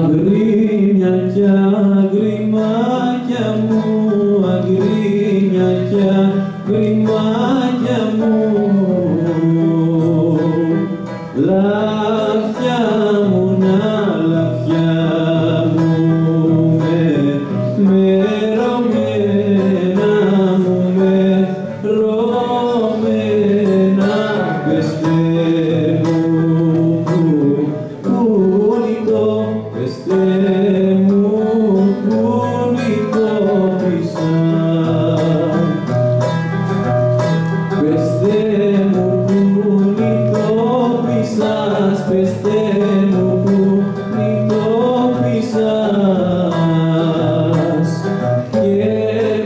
Αγρίμια κι αγριμάκια μου, αγρίμια κι αγριμάκια μου, λαφιά μου να λαφιά μου, μερωμένα μου, μερωμένα, πεστε μου, πού είναι το, πεστε μου, πού είναι το πισάν. Πεστε μου πού είναι το πισάς, πεστε μου πού είναι το πισάς. Και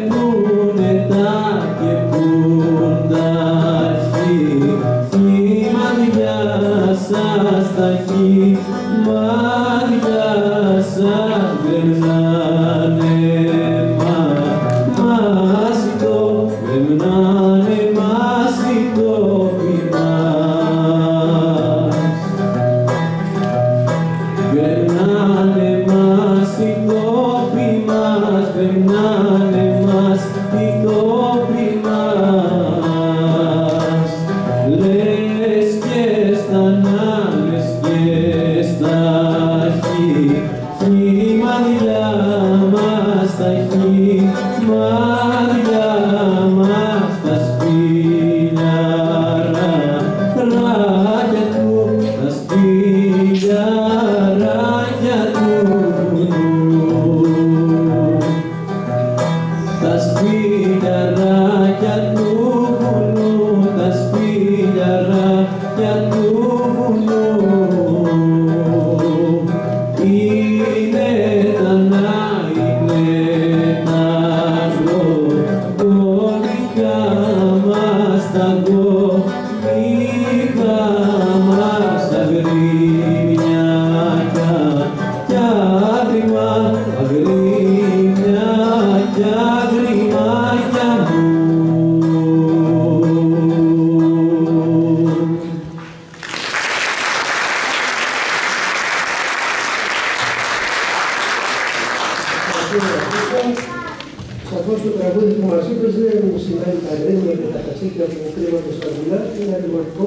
πούνε τα και πούν τα χει, μάτια σας τα χει, μάτια σας περνάνε μάσιτο, περνάνε μάσιτο πιμάς. Περνάνε μάσιτο πιμάς, περνάνε μάσιτο πιμάς. Λες και στα να, λες και στα χει, μάτια μας τα χει, μάτια μας τα σπηλιαράκια του, τα σπηλιαράκια του βουνού. Τα σπηλιαράκια του βουνού, τα σπηλιαράκια του βουνού. Είναι τα να, είναι τα γονικά μας τα γονικά μας αγρίμια κι αγριμά, αγρίμια κι αγριμάκια μου. Σαφώς το τραγούδι που μας είπες δεν σημαίνει τα γρήμια και τα κασίκια που κρύβονται στα δουλειά, είναι αλληγορικό.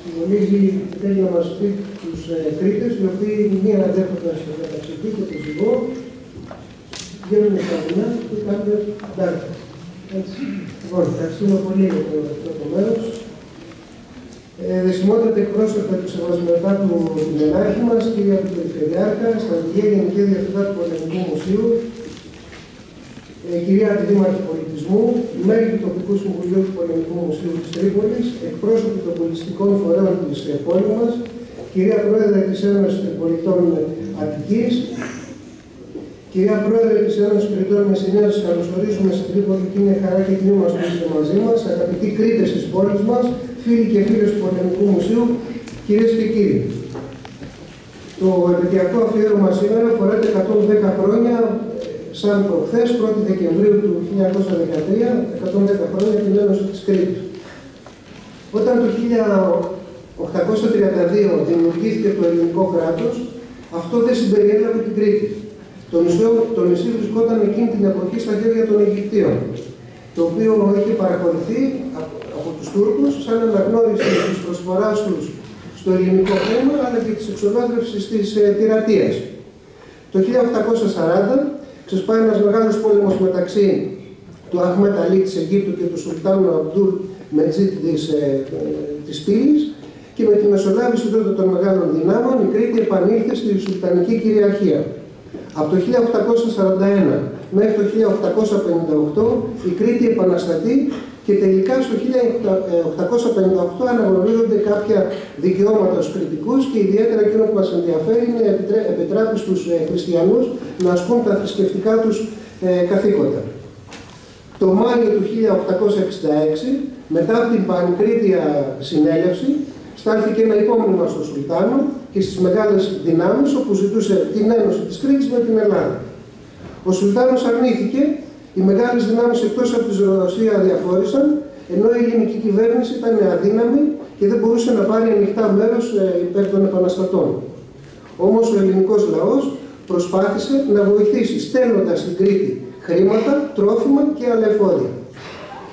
Συμβολίζει, θέλει να μας πει τους Κρήτες, οι οποίοι μία αναδέχονταν στο καταξική και το ζυγό, βγαίνουν στα δουλειά και κάνουν ντάρτα. Έτσι. Λοιπόν, ευχαριστούμε πολύ για το πρώτο μέρος. Δεσιμότατε εκπρόσωπε του Σεβασμιωτάτου του Μενάρχη μας, κυρία του Περιφερειάρχα, στρατηγία Γενική Διευθυντά του Πολεμικού Μουσείου, κυρία Αντιδήμαρχη Πολιτισμού, μέλη του Τοπικού Συμβουλίου του Πολεμικού Μουσείου της Τρίπολης, εκπρόσωποι των πολιτιστικών φορέων της πόλης μας, κυρία Πρόεδρε της Ένωσης των Πολιτών Αττικής, κυρία Πρόεδρε της Ένωσης Κρητών Μεσσηνίας, σας καλωσορίζουμε στην Τρίπολη και είναι χαρά και τιμή μας που είστε μαζί μας, αγαπητοί Κρήτες της πόλης μας, φίλοι και φίλες του Πολεμικού Μουσείου, κυρίες και κύριοι. Το επαιτειακό αφιέρωμα σήμερα αφορά τα 110 χρόνια, σαν προχθές, 1η Δεκεμβρίου του 1913, 110 χρόνια την Ένωση της Κρήτης. Όταν το 1832 δημιουργήθηκε το ελληνικό κράτος, αυτό δεν συμπεριέλαβε την Κρήτη. Το νησί βρισκόταν εκείνη την εποχή στα χέρια των Αιγυπτίων, το οποίο είχε παραχωρηθεί από τους Τούρκους σαν αναγνώριση της προσφοράς τους στο ελληνικό θέμα, αλλά και της εξολόθρευσης της πειρατείας. Το 1840 ξεσπάει ένας μεγάλος πόλεμος μεταξύ του Αχμέτ Αλή της Αιγύπτου και του Σουλτάνου Αμπτούλ Μετζίτ της Πύλης, και με τη μεσολάβηση τότε των μεγάλων δυνάμεων η Κρήτη επανήλθε στη Σουλτανική κυριαρχία. Από το 1841 μέχρι το 1858 η Κρήτη επαναστατεί και τελικά στο 1858 αναγνωρίζονται κάποια δικαιώματα στους Κρητικούς και ιδιαίτερα εκείνο που μας ενδιαφέρει είναι επιτράπει στους χριστιανούς να ασκούν τα θρησκευτικά τους καθήκοντα. Το Μάιο του 1866, μετά από την Πανκρίτια Συνέλευση, στάλθηκε ένα υπόμνημα στον Σουλτάνο και στις μεγάλες δυνάμεις όπου ζητούσε την ένωση της Κρήτης με την Ελλάδα. Ο Σουλτάνος αρνήθηκε, οι μεγάλες δυνάμεις εκτός από τη Ρωσία διαφόρησαν, ενώ η ελληνική κυβέρνηση ήταν αδύναμη και δεν μπορούσε να πάρει ανοιχτά μέρος υπέρ των επαναστατών. Όμως ο ελληνικός λαός προσπάθησε να βοηθήσει στέλνοντας στην Κρήτη χρήματα, τρόφιμα και άλλα εφόδια.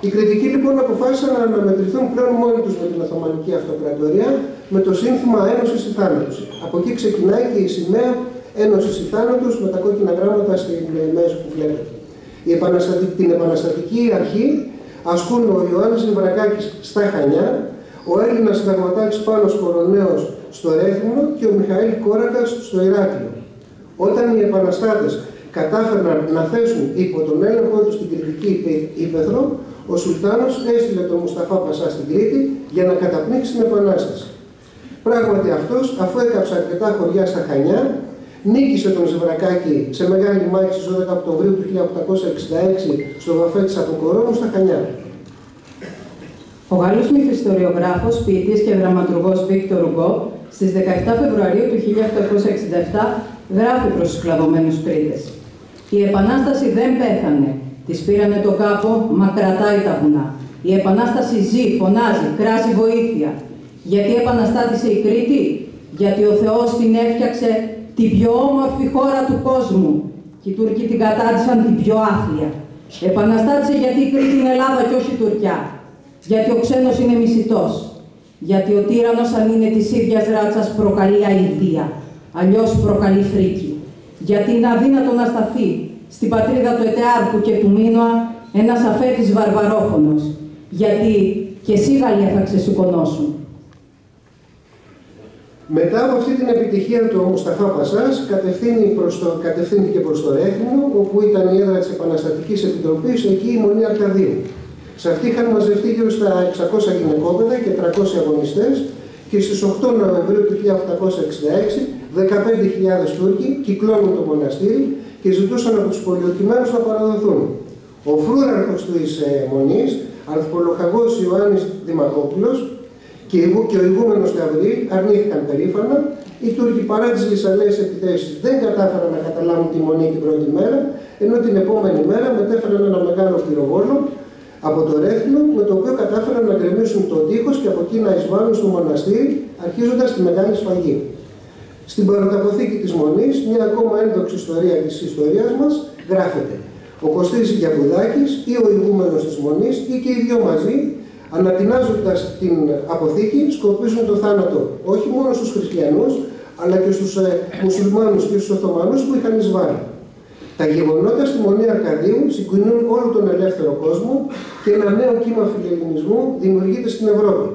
Οι Κρητικοί λοιπόν αποφάσισαν να αναμετρηθούν πλέον μόνοι τους με την Οθωμανική Αυτοκρατορία με το σύνθημα Ένωσης ή Θάνατος. Από εκεί ξεκινάει και η σημαία Ένωσης ή Θάνατος με τα κόκκινα γράμματα στην μέση που βλέπετε. Την επαναστατική αρχή ασκούν ο Ιωάννης Νιβρακάκης στα Χανιά, ο Έλληνας συνταγματάρχης Πάνος Κοροναίος στο Ρέθυμνο και ο Μιχαήλ Κόρακας στο Ηράκλειο. Όταν οι επαναστάτες κατάφεραν να θέσουν υπό τον έλεγχο τους στην Κρητική Ύπαιθρο, ο Σουλτάνος έστειλε τον Μουσταφά Πασά στην Κρήτη για να καταπνίξει την Επανάσταση. Πράγματι αυτός, αφού έκαψε αρκετά χωριά στα Χανιά, νίκησε τον Ζευρακάκη σε μεγάλη μάχη στις 12 Οκτωβρίου του 1866 στο βαφέ της Αποκορώνου στα Χανιά. Ο Γάλλος μυθιστοριογράφος, ποιητής και δραματουργός Βίκτορ Ουγκό στις 17 Φεβρουαρίου του 1867 γράφει προς τους σκλαβωμένους Κρήτες. «Η Επανάσταση δεν πέθανε. Της πήρανε το κάπο, μα κρατάει τα βουνά. Η Επανάσταση ζει, φωνάζει, κράζει βοήθεια. Γιατί επαναστάτησε η Κρήτη? Γιατί ο Θεός την έφτιαξε την πιο όμορφη χώρα του κόσμου και οι Τούρκοι την κατάντησαν την πιο άθλια. Επαναστάτησε γιατί η Κρήτη είναι Ελλάδα και όχι Τουρκιά. Γιατί ο ξένος είναι μισητός. Γιατί ο τύραννος αν είναι της ίδιας ράτσας προκαλεί αηδία, αλλιώς προκαλεί φρίκη. Γιατί είναι αδύνατο να σταθεί στην πατρίδα του Ετεάρχου και του Μίνωα ένας αφέτης βαρβαρόφωνος. Γιατί και εσύ Γαλλία θα ξεσηκωνώσουν». Μετά από αυτή την επιτυχία του Μουσταφά Πασάς, κατευθύνθηκε προς το Ρέθυμνο, όπου ήταν η έδρα της Επαναστατικής Επιτροπής, εκεί η Μονή Αρκαδίου. Σε αυτή είχαν μαζευτεί γύρω στα 600 γυναικόπαιδα και 300 αγωνιστές και στις 8 Νοεμβρίου του 1866 15.000 Τούρκοι κυκλώνουν το μοναστήρι και ζητούσαν από τους πολιορκημένους να παραδοθούν. Ο φρούραρχος της Μονής, αρχιπολοχαγός Ιωάννης Δημακόπουλος και ο ηγούμενος Γαβριήλ αρνήθηκαν περήφανα. Οι Τούρκοι παρά τις λυσαλαίες επιθέσεις δεν κατάφεραν να καταλάβουν τη Μονή την πρώτη μέρα, ενώ την επόμενη μέρα μετέφεραν ένα μεγάλο πυροβόλο από το Ρέθυμνο, με το οποίο κατάφεραν να γκρεμίσουν τον τείχος και από εκεί να εισβάλλουν στο μοναστήρι, αρχίζοντας τη Μεγάλη Σφαγή. Στην παροταποθήκη της Μονής, μια ακόμα ένδοξη ιστορία της ιστορίας μας, γράφεται: ο Κωστής Γιαβουδάκης ή ο ηγούμενος της Μονής ή και οι δυο μαζί, ανατινάζοντας την αποθήκη, σκοπίζουν το θάνατο όχι μόνο στους χριστιανούς, αλλά και στους μουσουλμάνους και στους Οθωμανούς που είχαν εισβάλει. Τα γεγονότα στη Μονή Αρκαδίου συγκινούν όλο τον ελεύθερο κόσμο και ένα νέο κύμα φιλελληνισμού δημιουργείται στην Ευρώπη.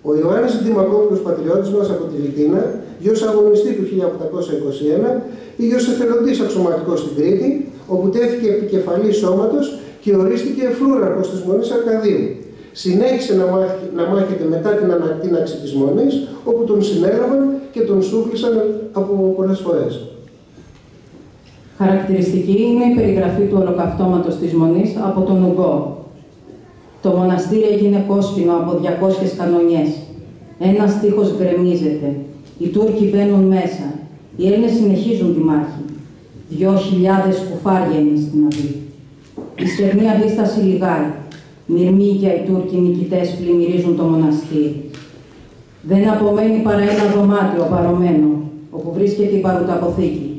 Ο Ιωάννης Δημακόπουλος, πατριώτης μας από τη Βιτίνα, γιος αγωνιστή του 1821, πήγε ως εθελοντής αξιωματικός στην Κρήτη, όπου τέθηκε επικεφαλής σώματος και ορίστηκε φρούραρχος της Μονής Αρκαδίου. Συνέχισε να μάχεται μετά την ανατείναξη της Μονής, όπου τον συνέλαβαν και τον σούφλησαν από πολλές φορές. Χαρακτηριστική είναι η περιγραφή του ολοκαυτώματος της Μονής από τον Ουγκό. Το μοναστήρι έγινε κόσκινο από 200 κανονιές. Ένας τείχος γκρεμίζεται. Οι Τούρκοι μπαίνουν μέσα. Οι Έλληνες συνεχίζουν τη μάχη. 2.000 κουφάρια είναι στην αυλή. Η στεγνή αντίσταση λιγάει. Μυρμήγκια οι Τούρκοι νικητές πλημμυρίζουν το μοναστήρι. Δεν απομένει παρά ένα δωμάτιο απαρωμένο, όπου βρίσκεται η παρουταποθήκη.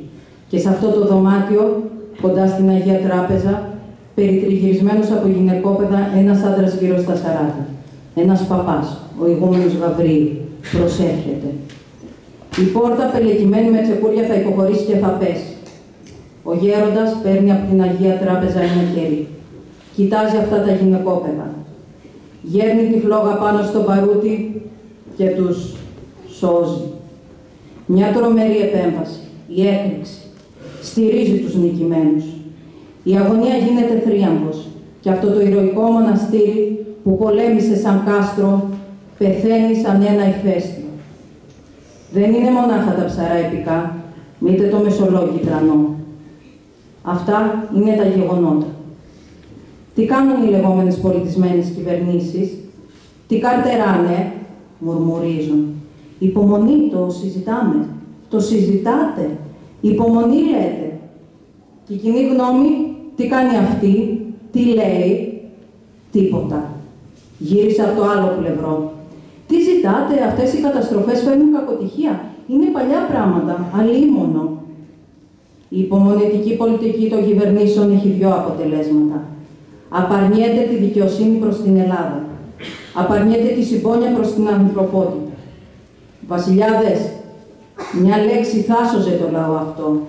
Και σε αυτό το δωμάτιο, κοντά στην Αγία Τράπεζα, περιτριγυρισμένος από γυναικόπαιδα, ένας άντρας γύρω στα 40. Ένας παπάς, ο ηγούμενος Γαβριήλ, προσεύχεται. Η πόρτα, πελεκυμένη με τσεκούρια, θα υποχωρήσει και θα πέσει. Ο γέροντας παίρνει από την Αγία Τράπεζα ένα κερί. Κοιτάζει αυτά τα γυναικόπαιδα. Γέρνει τη φλόγα πάνω στο παρούτι και τους σώζει. Μια τρομερή επέμβαση, η έκρηξη, στηρίζει τους νικημένους. Η αγωνία γίνεται θρίαμβος και αυτό το ηρωικό μοναστήρι που πολέμησε σαν κάστρο πεθαίνει σαν ένα ηφαίστειο. Δεν είναι μονάχα τα ψαρά επικά, μήτε το μεσολόγγι τρανό. Αυτά είναι τα γεγονότα. Τι κάνουν οι λεγόμενες πολιτισμένες κυβερνήσεις? Τι καρτεράνε? Μουρμουρίζουν. Υπομονή, το συζητάμε. Το συζητάτε. Υπομονή λέτε. Και η κοινή γνώμη, τι κάνει αυτή, τι λέει? Τίποτα. Γύρισε από το άλλο πλευρό. Τι ζητάτε? Αυτές οι καταστροφές φέρνουν κακοτυχία. είναι παλιά πράγματα, αλίμονο. Η υπομονετική πολιτική των κυβερνήσεων έχει δύο αποτελέσματα. Απαρνιέται τη δικαιοσύνη προς την Ελλάδα. Απαρνιέται τη συμπόνια προς την ανθρωπότητα. Βασιλιάδες, μια λέξη θα σώζε το λαό αυτό.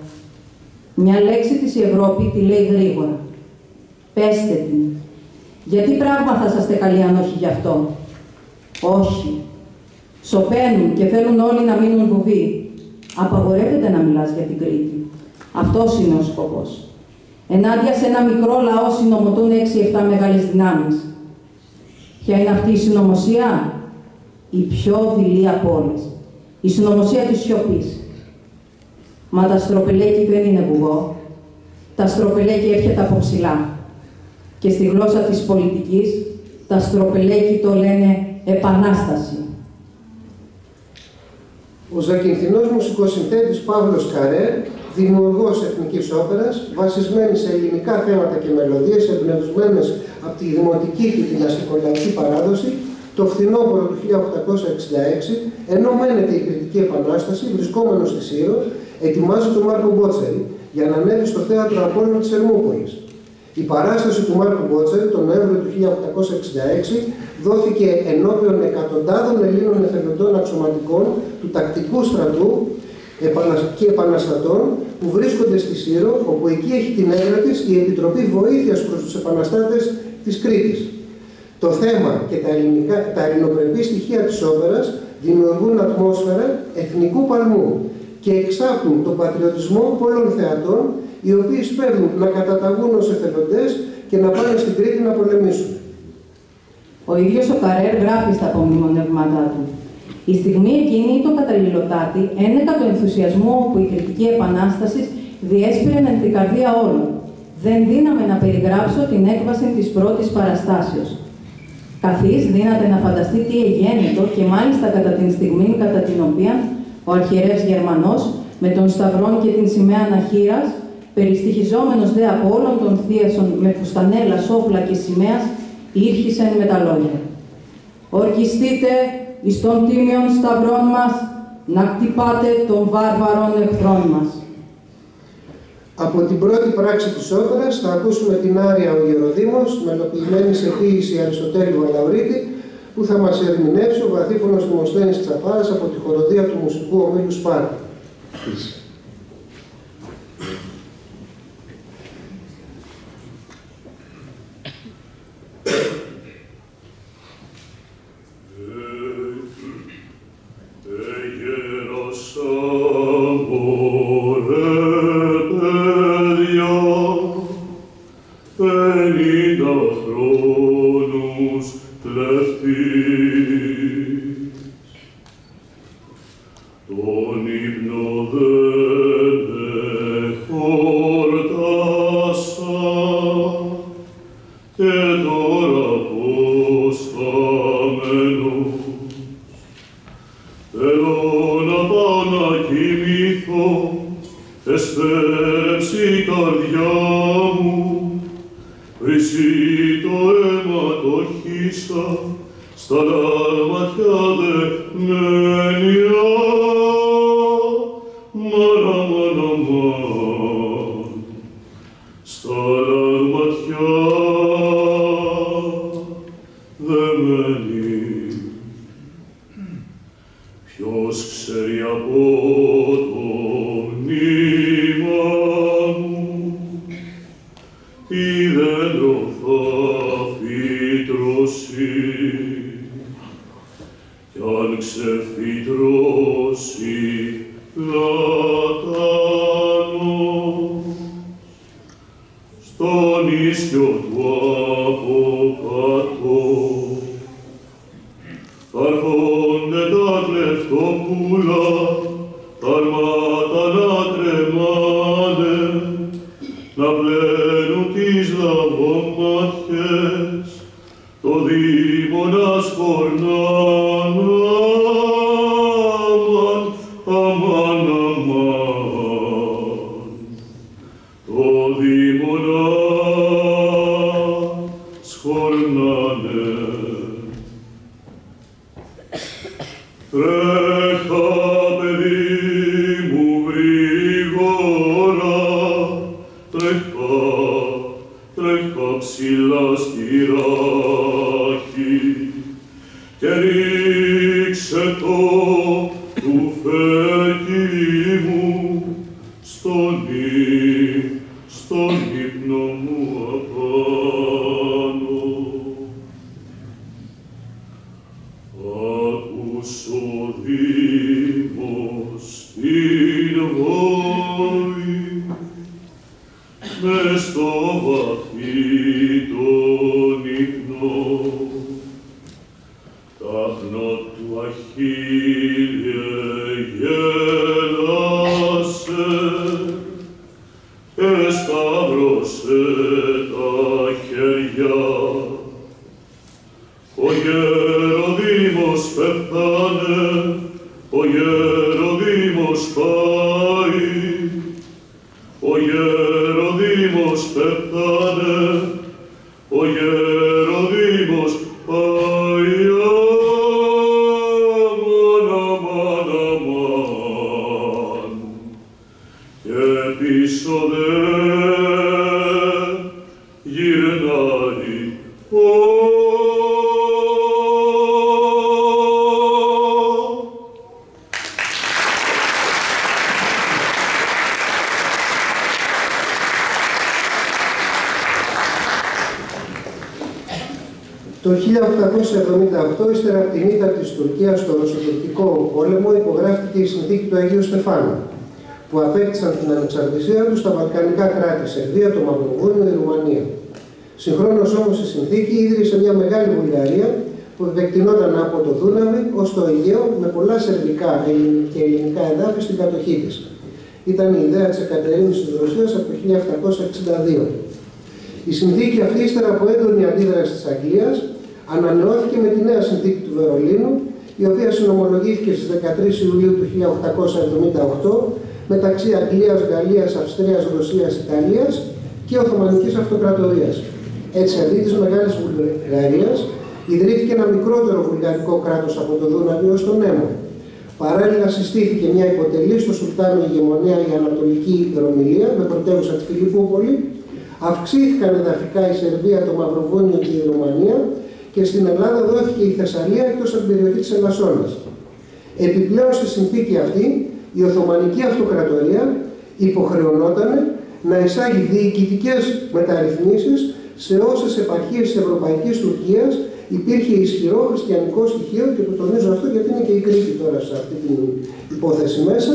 Μια λέξη της η Ευρώπη τη λέει γρήγορα. Πέστε την. Γιατί πράγμα θα είσαστε καλοί αν όχι γι' αυτό. Όχι. Σωπαίνουν και θέλουν όλοι να μείνουν βουβοί. Απαγορεύεται να μιλάς για την Κρήτη. Αυτός είναι ο σκοπός. Ενάντια σε ένα μικρό λαό συνομωτούν 6-7 μεγάλες δυνάμεις. Ποια είναι αυτή η συνωμοσία? Η πιο δειλή από όλες. Η συνωμοσία της σιωπής. Μα τα στροπελέκι δεν είναι βουγό. Τα στροπελέκι έρχεται από ψηλά. Και στη γλώσσα της πολιτικής, τα στροπελέκι το λένε επανάσταση. Ο Ζακυνθινός μουσικοσυνθέτης Παύλος Καρέρ, δημιουργός εθνικής όπερας, βασισμένη σε ελληνικά θέματα και μελωδίες εμπνευσμένες από τη δημοτική και την αστικολαϊκή παράδοση, το φθινόπωρο του 1866, ενώ μένεται η Κρητική Επανάσταση, βρισκόμενος στη Σύρο, ετοιμάζει τον Μάρκο Μπότσαρη για να ανέβει στο θέατρο Απόλλων της Ερμούπολης. Η παράσταση του Μάρκου Μπότσαρη τον Νοέμβριο του 1866 δόθηκε ενώπιον εκατοντάδων Ελλήνων εθελοντών αξιωματικών του τακτικού στρατού και επαναστατών που βρίσκονται στη Σύρο, όπου εκεί έχει την έδρα της η Επιτροπή Βοήθειας προς τους Επαναστάτες της Κρήτης. Το θέμα και τα ελληνοπρεπή στοιχεία της όπερας δημιουργούν ατμόσφαιρα εθνικού παλμού και εξάπτουν τον πατριωτισμό πολλών θεατών, οι οποίοι σπέβδουν να καταταγούν ως εθελοντές και να πάνε στην Κρήτη να πολεμήσουν. Ο ίδιος ο Καρέρ γράφει στα απομνημονεύματά του. Η στιγμή εκείνη το καταλληλωτάτη ένεκα του ενθουσιασμού όπου η Κρητική Επανάσταση διέσπηρε την καρδία όλων. Δεν δύναμε να περιγράψω την έκβαση της πρώτης παραστάσεως. Καθής δύναται να φανταστεί τι εγέννητο και μάλιστα κατά την στιγμή κατά την οποία ο αρχιερεύς Γερμανός με τον σταυρόν και την σημαία αναχείρας, περιστοιχιζόμενος δε από όλων των θίασων με φουστανέλα, όπλα και σημαίας, ήρχισεν με τα λόγια. «Ορκιστείτε εις των τίμιων σταυρών μας, να κτυπάτε των βάρβαρων εχθρών μας». Από την πρώτη πράξη της όπερας θα ακούσουμε την άρια «Ο Γεροδήμος», μελοποιημένη σε ποίηση Αριστοτέλη Βαλαωρίτη, που θα μας ερμηνεύσει ο βαθύφωνος Δημοσθένης Τσαπάρας από τη χοροδία του Μουσικού Ομίλου Σπάρτη. Τρέχα, παιδί, τρέχα ψηλά στη ράχη και ρίξε το κουφέκι μου στον ύπνο μου απάνω. Άκουσε ο Δήμος την βόη μες στο βαθύ τον ύπνο. Τάχνο του Αχίλιε γέλασε και σταύρωσε τα χέρια. Ο Γεροδήμος πέθανε, ο Γεροδήμος πάει, ο Γεροδήμος πέθανε, ο Γεροδήμος πάει. Αμάν, αμάν, και πίσω δεν γυρνάει. Το 1878, ύστερα από την ήττα της Τουρκίας στο Ρωσοτουρκικό πόλεμο, υπογράφηκε η Συνθήκη του Αγίου Στεφάνου, που απέκτησαν την ανεξαρτησία τους στα βαλκανικά κράτη, Σερβία, το Μαυροβούνιο, η Ρουμανία. Συγχρόνως όμως η Συνθήκη ίδρυσε μια μεγάλη Βουλγαρία που επεκτηνόταν από το Δούναβι ως το Αιγαίο με πολλά σερβικά και ελληνικά εδάφη στην κατοχή της. Ήταν η ιδέα της Εκατερίνης της Ρωσίας από το 1762. Η συνθήκη αυτή, ύστερα από έντονη αντίδραση της Αγγλίας, ανανεώθηκε με τη νέα συνθήκη του Βερολίνου, η οποία συνομολογήθηκε στις 13 Ιουλίου του 1878 μεταξύ Αγγλίας, Γαλλίας, Αυστρίας, Ρωσίας, Ιταλίας και Οθωμανικής Αυτοκρατορίας. Έτσι, αντί της Μεγάλης Βουλγαρίας, ιδρύθηκε ένα μικρότερο βουλγαρικό κράτος από το Δούναβι ως τον Έμο. Παράλληλα, συστήθηκε μια υποτελή στο Σουλτάνο ηγεμονία η Ανατολική Ρωμυλία, με πρωτεύουσα τη Φιλιππούπολη. Αυξήθηκαν εδαφικά η Σερβία, το Μαυροβούνιο και η Ρουμανία και στην Ελλάδα δόθηκε η Θεσσαλία εκτός από την περιοχή της Ελασσόνας. Επιπλέον στη συνθήκη αυτή, η Οθωμανική Αυτοκρατορία υποχρεωνόταν να εισάγει διοικητικές μεταρρυθμίσεις σε όσες επαρχίες της Ευρωπαϊκής Τουρκίας υπήρχε ισχυρό χριστιανικό στοιχείο, και το τονίζω αυτό γιατί είναι και η Κρήτη τώρα σε αυτή την υπόθεση μέσα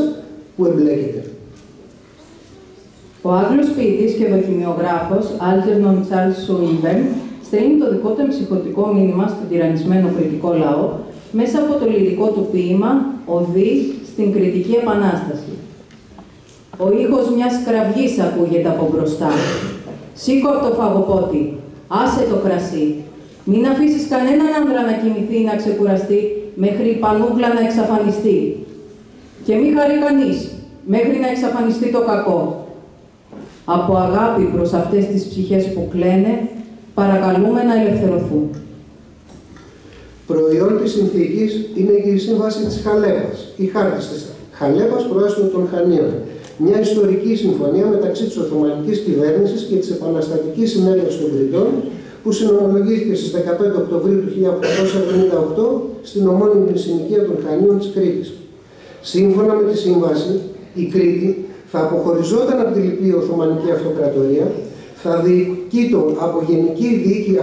που εμπλέκεται. Ο Άγγλος ποιητής και δοκιμιογράφος Algernon Charles Swinburne στέλνει το δικό του εμψυχωτικό μήνυμα στον τυραννισμένο κρητικό λαό μέσα από το λυρικό του ποίημα «Οδή στην Κρητική Επανάσταση». Ο ήχος μιας κραυγής ακούγεται από μπροστά. «Σήκω από το φαγοπότη, άσε το κρασί. Μην αφήσεις κανέναν άντρα να κοιμηθεί ή να ξεκουραστεί μέχρι η πανούκλα να εξαφανιστεί. Και μη χαρεί κανείς μέχρι να εξαφανιστεί το κακό. Από αγάπη προς αυτές τις ψυχές που κλαίνε, παρακαλούμε να ελευθερωθούν». Προϊόν της συνθήκης είναι και η Σύμβαση της Χαλέπας, η Χάρτης της Χαλέπας προέστων των Χανίων, μια ιστορική συμφωνία μεταξύ της Οθωμανικής κυβέρνησης και της Επαναστατικής Συνέλευσης των Κρητών, που συνομολογήθηκε στις 15 Οκτωβρίου του 1878 στην ομώνυμη συνοικία των Χανίων της Κρήτης. Σύμφωνα με τη σύμβαση, η Κρήτη θα αποχωριζόταν από τη λοιπή Οθωμανική Αυτοκρατορία, θα διοικείτο από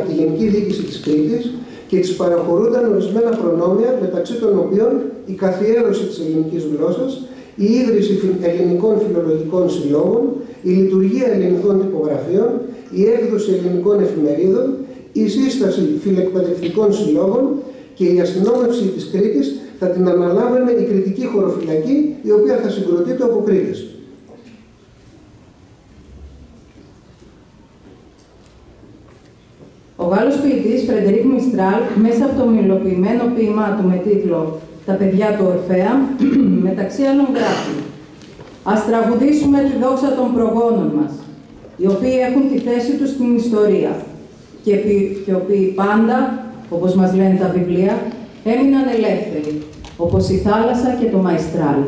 τη Γενική Διοίκηση της Κρήτης και της παραχωρούνταν ορισμένα προνόμια, μεταξύ των οποίων η καθιέρωση της ελληνικής γλώσσας, η ίδρυση ελληνικών φιλολογικών συλλόγων, η λειτουργία ελληνικών τυπογραφείων, η έκδοση ελληνικών εφημερίδων, η σύσταση φιλεκπαιδευτικών συλλόγων και η αστυνόμευση της Κρήτης θα την αναλάμβανε η Κρητική Χωροφυλακή, η οποία θα συγκροτείται από Κρήτες. Ο Γάλλος ποιητής Φρεντερίκ Μιστράλ, μέσα από το μελοποιημένο ποίημά του με τίτλο «Τα παιδιά του Ορφέα», μεταξύ άλλων γράφει: «Ας τραγουδήσουμε τη δόξα των προγόνων μας, οι οποίοι έχουν τη θέση τους στην ιστορία και οι οποίοι πάντα, όπως μας λένε τα βιβλία, έμειναν ελεύθεροι, όπως η θάλασσα και το Μαϊστράλ».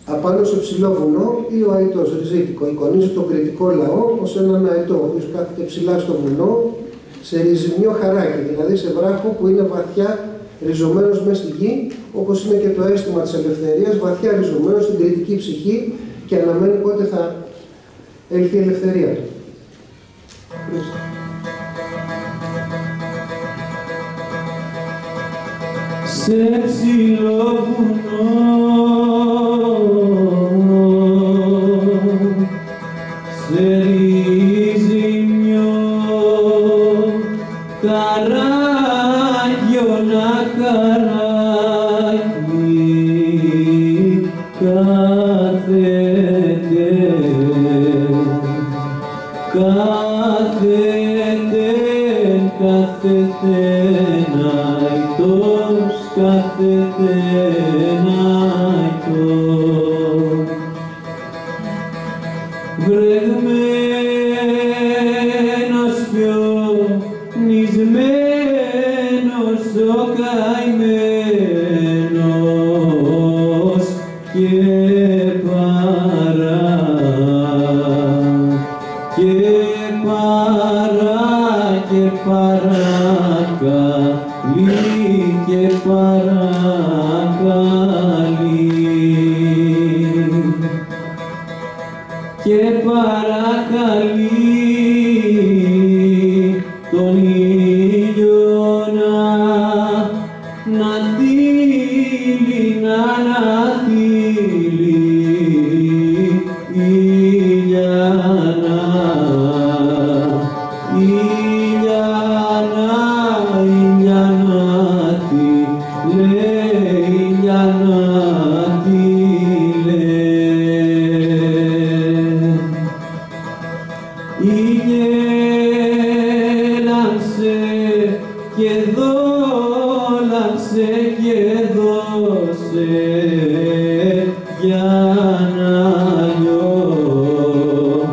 απάνω σε ψηλό βουνό ή ο αητός, ριζίτικο. Εικονίζει τον κρητικό λαό ως έναν αητό, ο οποίος κάθεται ψηλά στο βουνό, σε ριζιμιό χαράκι, δηλαδή σε βράχο που είναι βαθιά ριζωμένος μέσα στη γη, όπως είναι και το αίσθημα της ελευθερίας, βαθιά ριζωμένος στην κρητική ψυχή και αναμένει πότε θα έλθει η ελευθερία του. Σε ψηλό βουνό, σε ριζιμιό καράγιο να καράγει κάθεται, κάθεται ναητός, κάθεται ναητός, βρεγμένος πιονισμένος ο καημένος και παρακαλεί και παρακαλεί τον ήλιο να τύλει, να ανατύλει ηλιανά, ηλιανάτη, λέει ηλιανάτη, ηλιέλαμψε και δόλαμψε και δώσε για να λιώσουνε,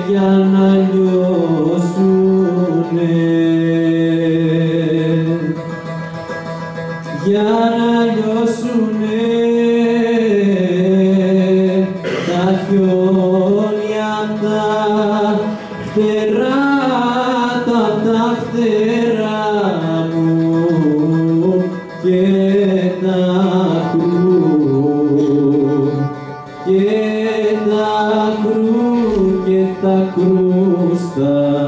για να λιώσουνε, για να λιώσουνε τα χιόνια τα φτερά, τα φτερά μου και τα κρούσταλα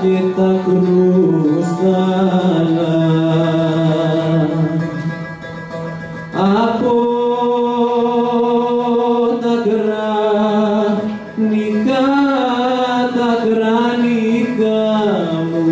και τα κρούσταλα από τα κρανικά μου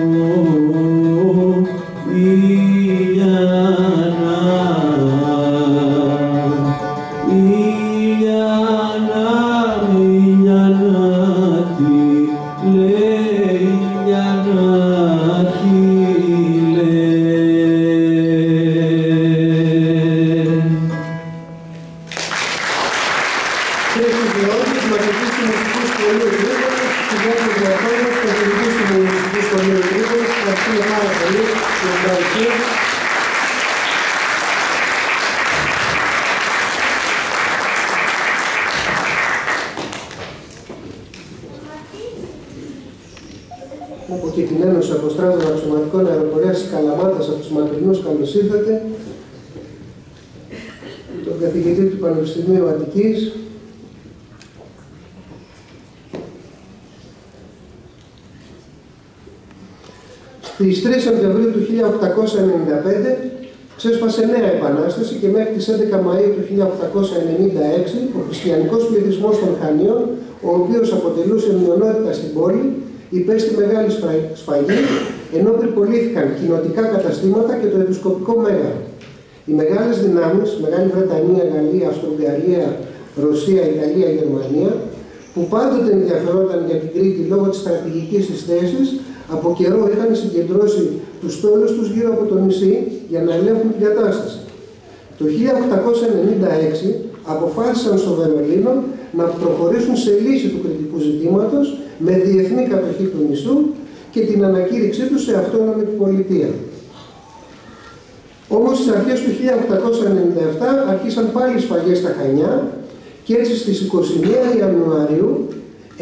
όπου και την Ένωση Αποστράτων Αξιωματικών Αεροπορίας της Καλαμάτας από τους μακρινούς καλώς ήρθατε, τον καθηγητή του Πανεπιστημίου Αττικής, στις 3 Σεπτεμβρίου του 1895 ξέσπασε νέα επανάσταση και μέχρι τις 11 Μαΐου του 1896 ο χριστιανικός πληθυσμός των Χανίων, ο οποίος αποτελούσε μειονότητα στην πόλη, υπέστη μεγάλη σφαγή, ενώ πυρπολήθηκαν κοινοτικά καταστήματα και το επισκοπικό μέγαρο. Οι μεγάλες δυνάμεις, Μεγάλη Βρετανία, Γαλλία, Αυστρο-Ουγγαρία, Ρωσία, Ιταλία, Γερμανία, που πάντοτε ενδιαφερόταν για την Κρήτη λόγω της στρατηγικής της θέσης, από καιρό είχαν συγκεντρώσει τους στόλους τους γύρω από το νησί για να ελέγχουν την κατάσταση. Το 1896 αποφάσισαν στο Βερολίνο να προχωρήσουν σε λύση του κρητικού ζητήματος με διεθνή κατοχή του νησού και την ανακήρυξή του σε αυτόνομη πολιτεία. Όμως στις αρχές του 1897 άρχισαν πάλι σφαγές στα Χανιά και έτσι στις 21 Ιανουαρίου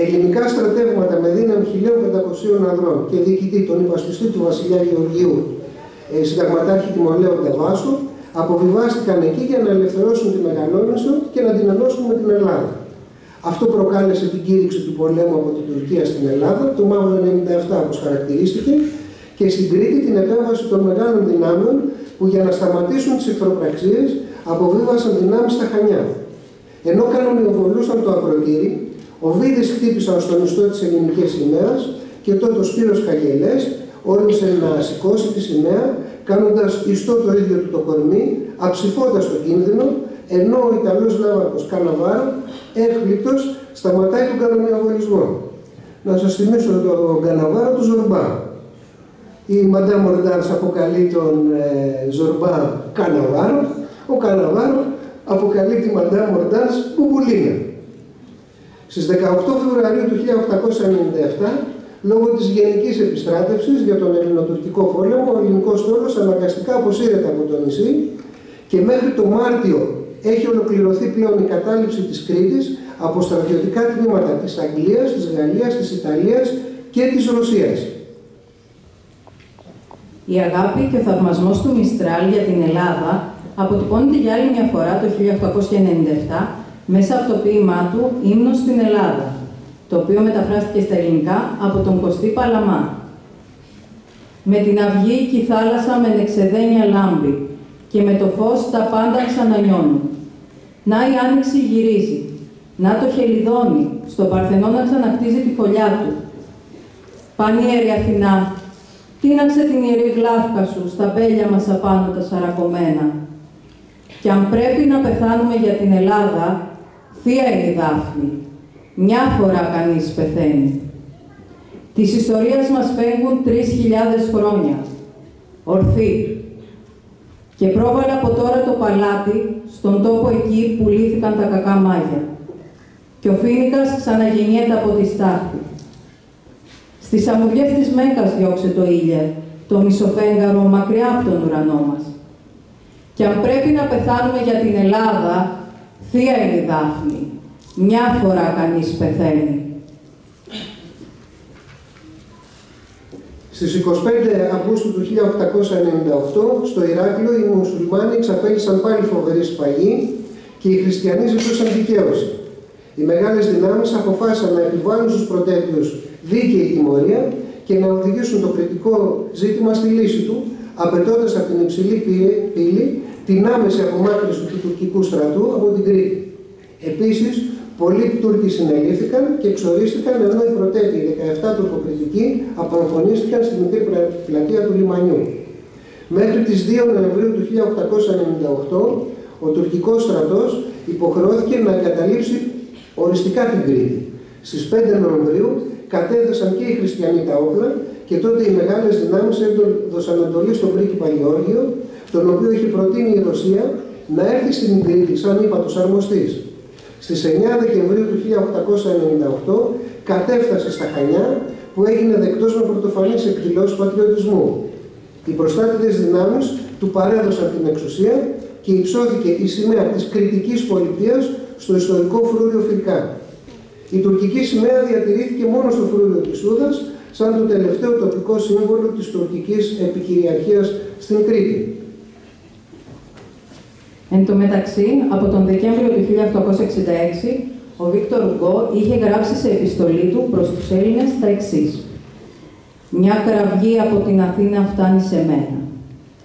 ελληνικά στρατεύματα με δύναμη 1.500 ανδρών και διοικητή τον υπασπιστή του βασιλιά Γεωργίου, συνταγματάρχη Τιμολέο Ντεβάσου, αποβιβάστηκαν εκεί για να ελευθερώσουν τη Μεγαλόνησο και να την ενώσουν με την Ελλάδα. Αυτό προκάλεσε την κήρυξη του πολέμου από την Τουρκία στην Ελλάδα, το Μαύρο 97 όπως χαρακτηρίστηκε, και στην Κρήτη την επέμβαση των μεγάλων δυνάμεων που για να σταματήσουν τις εχθροπραξίες αποβίβασαν δυνάμεις στα Χανιά. Ενώ κανονιοβολούσαν το ακροτήρι, ο Βίδης χτύπησαν στον ιστό της ελληνικής σημαίας και τότε ο Σπύρος Καγγελές όρμησε να σηκώσει τη σημαία, κάνοντας ιστό το ίδιο του το κορμί, αψηφώντας το κίνδυνο, ενώ ο Ιταλός ναύαρχος Καναβάρο, έκπληκτος, σταματάει τον κανονιοβολισμό. Να σας θυμίσω τον Καναβάρο του Ζορμπά. Η Μαντάμ Μορντάνς αποκαλεί τον Ζορμπά Καναβάρο, ο Καναβάρο αποκαλεί τη Μαντάμ Μορντάνς Μπουμπουλίνα. Στις 18 Φεβρουαρίου του 1897, λόγω της γενικής επιστράτευσης για τον Ελληνοτουρκικό πόλεμο, ο ελληνικός στόλος αναγκαστικά αποσύρεται από το νησί και μέχρι το Μάρτιο έχει ολοκληρωθεί πλέον η κατάληψη της Κρήτης από στρατιωτικά τμήματα της Αγγλίας, της Γαλλίας, της Ιταλίας και της Ρωσίας. Η αγάπη και ο θαυμασμός του Μιστράλ για την Ελλάδα αποτυπώνεται για άλλη μια φορά το 1897 μέσα από το ποίημά του «Ύμνος στην Ελλάδα», το οποίο μεταφράστηκε στα ελληνικά από τον Κωστή Παλαμά. «Με την αυγή κι η θάλασσα με νεξεδένια λάμπει και με το φως τα πάντα ξανανιώνουν. Να η άνοιξη γυρίζει, να το χελιδόνι, στον Παρθενό να ξανακτίζει τη φωλιά του. Πανίερη Αθηνά, τίναξε την ιερή γλάφκα σου στα μπέλια μας απάνω τα σαρακωμένα. Κι αν πρέπει να πεθάνουμε για την Ελλάδα, θεία είναι η Δάφνη. Μια φορά κανείς πεθαίνει. Της ιστορίας μας φεύγουν 3.000 χρόνια. Ορθή. Και πρόβαλε από τώρα το παλάτι στον τόπο εκεί που λύθηκαν τα κακά μάγια. Και ο Φοίνικας ξαναγεννιέται από τη στάχτη. Στις αμμουδιές της Μέκας διώξε το ήλιο, το μισοφέγγαρο μακριά από τον ουρανό μας. Και αν πρέπει να πεθάνουμε για την Ελλάδα, θεία είναι η Δάφνη. Μια φορά κανείς πεθαίνει. Στις 25 Αυγούστου του 1898, στο Ηράκλειο, οι μουσουλμάνοι εξαπέλυσαν πάλι φοβερή σφαγή και οι χριστιανοί ζητούσαν δικαίωση. Οι μεγάλες δυνάμεις αποφάσισαν να επιβάλλουν στους πρωτέτειους δίκαιη τιμωρία και να οδηγήσουν το κριτικό ζήτημα στη λύση του, απαιτώντας από την υψηλή πύλη την άμεση απομάκρυνση του τουρκικού στρατού από την Κρήτη. Επίσης, πολλοί Τούρκοι συνελήφθηκαν και εξορίστηκαν, ενώ οι πρωτέτειοι 17 τουρκοκριτικοί απαγχωνίστηκαν στη μικρή πλατεία του λιμανιού. Μέχρι τις 2 Νοεμβρίου του 1898, ο τουρκικός στρατός υποχρεώθηκε να εγκαταλείψει οριστικά την Κρήτη. Στις 5 Νοεμβρίου κατέδεσαν και οι χριστιανοί τα όπλα και τότε οι μεγάλες δυνάμεις έδωσαν εντολή στον πρίγκιπα Γεώργιο, τον οποίο είχε προτείνει η Ρωσία να έρθει στην Κρήτη σαν ύπατος αρμοστής. Στις 9 Δεκεμβρίου του 1898 κατέφτασε στα Χανιά, που έγινε δεκτός με πρωτοφανείς εκδηλώσεις πατριωτισμού. Οι προστάτητες δυνάμεις του παρέδωσαν την εξουσία και υψώθηκε η σημαία της κρητικής πολιτείας στο ιστορικό φρούριο Φυρκά. Η τουρκική σημαία διατηρήθηκε μόνο στο φρούριο της Ούδας, σαν το τελευταίο τοπικό σύμβολο της τουρκικής επικυριαρχίας στην Κρήτη. Εν τω μεταξύ, από τον Δεκέμβριο του 1866, ο Βίκτορ Ουγκό είχε γράψει σε επιστολή του προς τους Έλληνες τα εξής. «Μια κραυγή από την Αθήνα φτάνει σε μένα.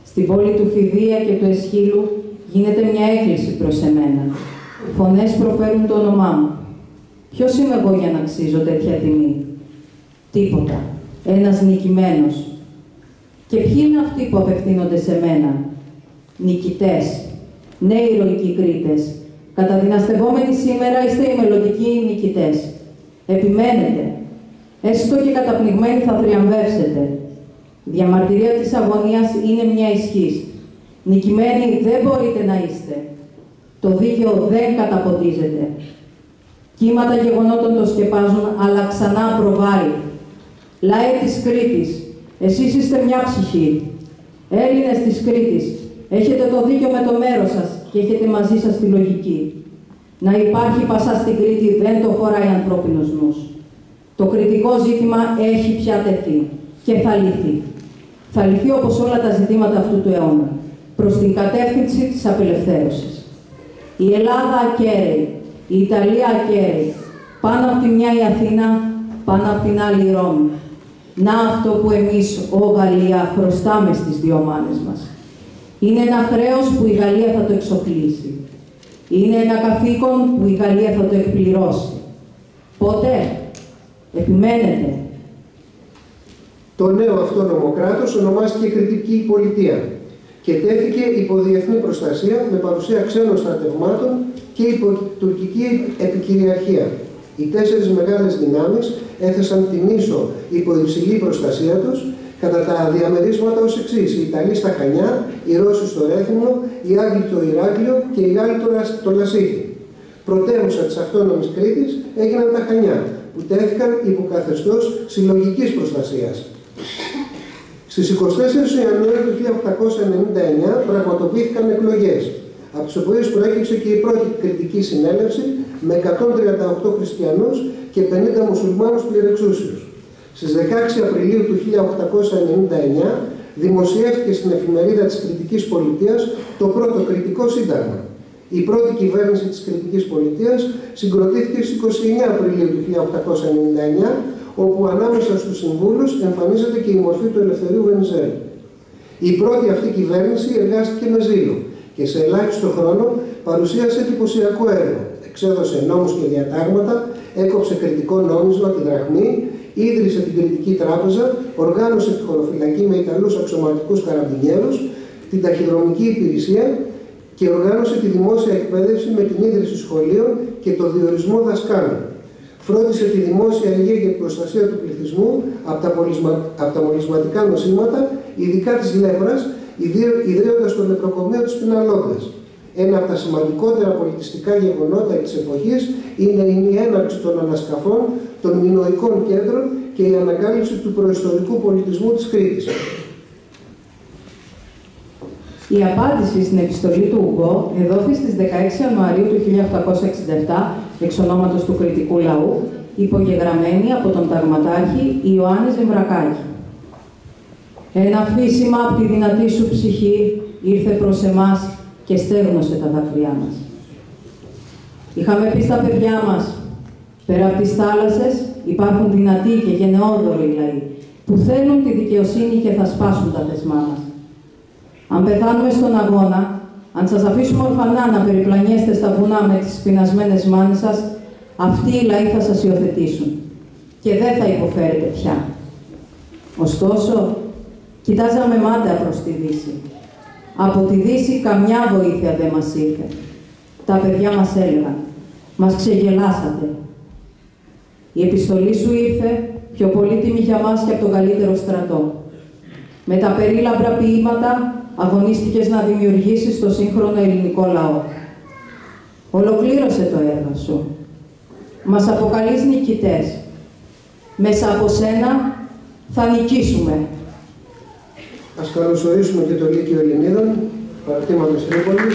Στην πόλη του Φιδία και του Εσχύλου γίνεται μια έκκληση προς εμένα. Φωνές προφέρουν το όνομά μου. Ποιος είμαι εγώ για να αξίζω τέτοια τιμή? Τίποτα. Ένας νικημένος. Και ποιοι είναι αυτοί που απευθύνονται σε μένα? Νικητές. Ναι, ηρωικοί Κρήτες. Καταδυναστευόμενοι σήμερα είστε οι μελλοντικοί νικητές. Επιμένετε. Έστω και καταπνιγμένοι θα θριαμβεύσετε. Διαμαρτυρία της αγωνίας είναι μια ισχύς. Νικημένοι δεν μπορείτε να είστε. Το δίκαιο δεν καταποντίζεται. Κύματα γεγονότων το σκεπάζουν, αλλά ξανά προβάλλει. Λαέ της Κρήτης, εσείς είστε μια ψυχή. Έλληνες της Κρήτης, έχετε το δίκιο με το μέρος σας και έχετε μαζί σας τη λογική. Να υπάρχει πασά στην Κρήτη δεν το χωράει ανθρώπινος νους. Το κριτικό ζήτημα έχει πια τεθεί και θα λυθεί. Θα λυθεί όπως όλα τα ζητήματα αυτού του αιώνα, προς την κατεύθυνση της απελευθέρωσης. Η Ελλάδα ακέραιη, η Ιταλία ακέραιη, πάνω από τη μια η Αθήνα, πάνω από την άλλη η Ρώμη. Να αυτό που εμείς, Γαλλία, χρωστάμε στις δύο μάνες μας. Είναι ένα χρέος που η Γαλλία θα το εξοφλήσει. Είναι ένα καθήκον που η Γαλλία θα το εκπληρώσει. Πότε? Επιμένετε. Το νέο αυτόνομο κράτος ονομάστηκε Κρητική Πολιτεία και τέθηκε υπό διεθνή προστασία με παρουσία ξένων στρατευμάτων και υπό τουρκική επικυριαρχία. Οι τέσσερις μεγάλες δυνάμεις έθεσαν την Ίσο υπό υψηλή προστασία τους, κατά τα διαμερίσματα ως εξής: οι Ιταλοί στα Χανιά, οι Ρώσοι στο Ρέθυμνο, οι Άγγλοι το Ηράκλειο και οι Γάλλοι το Λασίθι. Πρωτεύουσα της αυτόνομης Κρήτης έγιναν τα Χανιά, που τέθηκαν υπό καθεστώς συλλογικής προστασίας. Στις 24 Ιανουαρίου του 1899 πραγματοποιήθηκαν εκλογές, από τις οποίες προέκυψε και η πρώτη κριτική συνέλευση με 138 χριστιανούς και 50 μουσουλμάνους πληρεξούσιους. Στις 16 Απριλίου του 1899 δημοσιεύτηκε στην εφημερίδα της Κρητικής Πολιτείας το πρώτο κριτικό σύνταγμα. Η πρώτη κυβέρνηση της Κρητικής Πολιτείας συγκροτήθηκε στις 29 Απριλίου του 1899, όπου ανάμεσα στους συμβούλους εμφανίζεται και η μορφή του Ελευθερίου Βενιζέλου. Η πρώτη αυτή κυβέρνηση εργάστηκε με ζήλο και σε ελάχιστο χρόνο παρουσίασε εντυπωσιακό έργο. Εξέδωσε νόμους και διατάγματα, έκοψε κριτικό νόμισμα, τη δραχμή, ίδρυσε την Κρητική Τράπεζα, οργάνωσε τη χωροφυλακή με Ιταλούς αξιωματικούς καραμπινιέρους, την ταχυδρομική υπηρεσία και οργάνωσε τη δημόσια εκπαίδευση με την ίδρυση σχολείων και το διορισμό δασκάλων. Φρόντισε τη δημόσια υγεία και την προστασία του πληθυσμού από τα μολυσματικά νοσήματα, ειδικά της λέπρας, ιδρύοντας το νεκροκομείο της Πιναλόγκας. Ένα από τα σημαντικότερα πολιτιστικά γεγονότα της εποχής είναι η έναρξη των ανασκαφών των μινωικών κέντρων και η ανακάλυψη του προϊστορικού πολιτισμού της Κρήτης. Η απάντηση στην επιστολή του Ουγκό εδόθη στις 16 Ιανουαρίου του 1867 εξ ονόματος του κριτικού λαού, υπογεγραμμένη από τον ταγματάρχη Ιωάννη Ζεμβρακάκη. Ένα φύσιμα από τη δυνατή σου ψυχή ήρθε προς εμάς και στέγνωσε τα δάκρυά μας. Είχαμε πει στα παιδιά μας, πέρα από τις θάλασσες υπάρχουν δυνατοί και γενναιόδοροι λαοί που θέλουν τη δικαιοσύνη και θα σπάσουν τα θεσμά μας. Αν πεθάνουμε στον αγώνα, αν σας αφήσουμε ορφανά να περιπλανιέστε στα βουνά με τις πεινασμένες μάνες σας, αυτοί οι λαοί θα σας υιοθετήσουν και δεν θα υποφέρετε πια. Ωστόσο, κοιτάζαμε μάταια προς τη Δύση. Από τη Δύση καμιά βοήθεια δεν μας ήρθε. Τα παιδιά μας έλεγαν, μας ξεγελάσατε. Η επιστολή σου ήρθε πιο πολύτιμη για μας και από τον καλύτερο στρατό. Με τα περίλαμπρα ποίηματα αγωνίστηκες να δημιουργήσεις το σύγχρονο ελληνικό λαό. Ολοκλήρωσε το έργο σου. Μας αποκαλείς νικητές. Μέσα από σένα θα νικήσουμε. Ας καλωσορίσουμε και το Λύκειο Ελληνίδων, παρατήμα της Τρίπολης.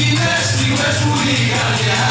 Είναι στιγμές που η καρδιά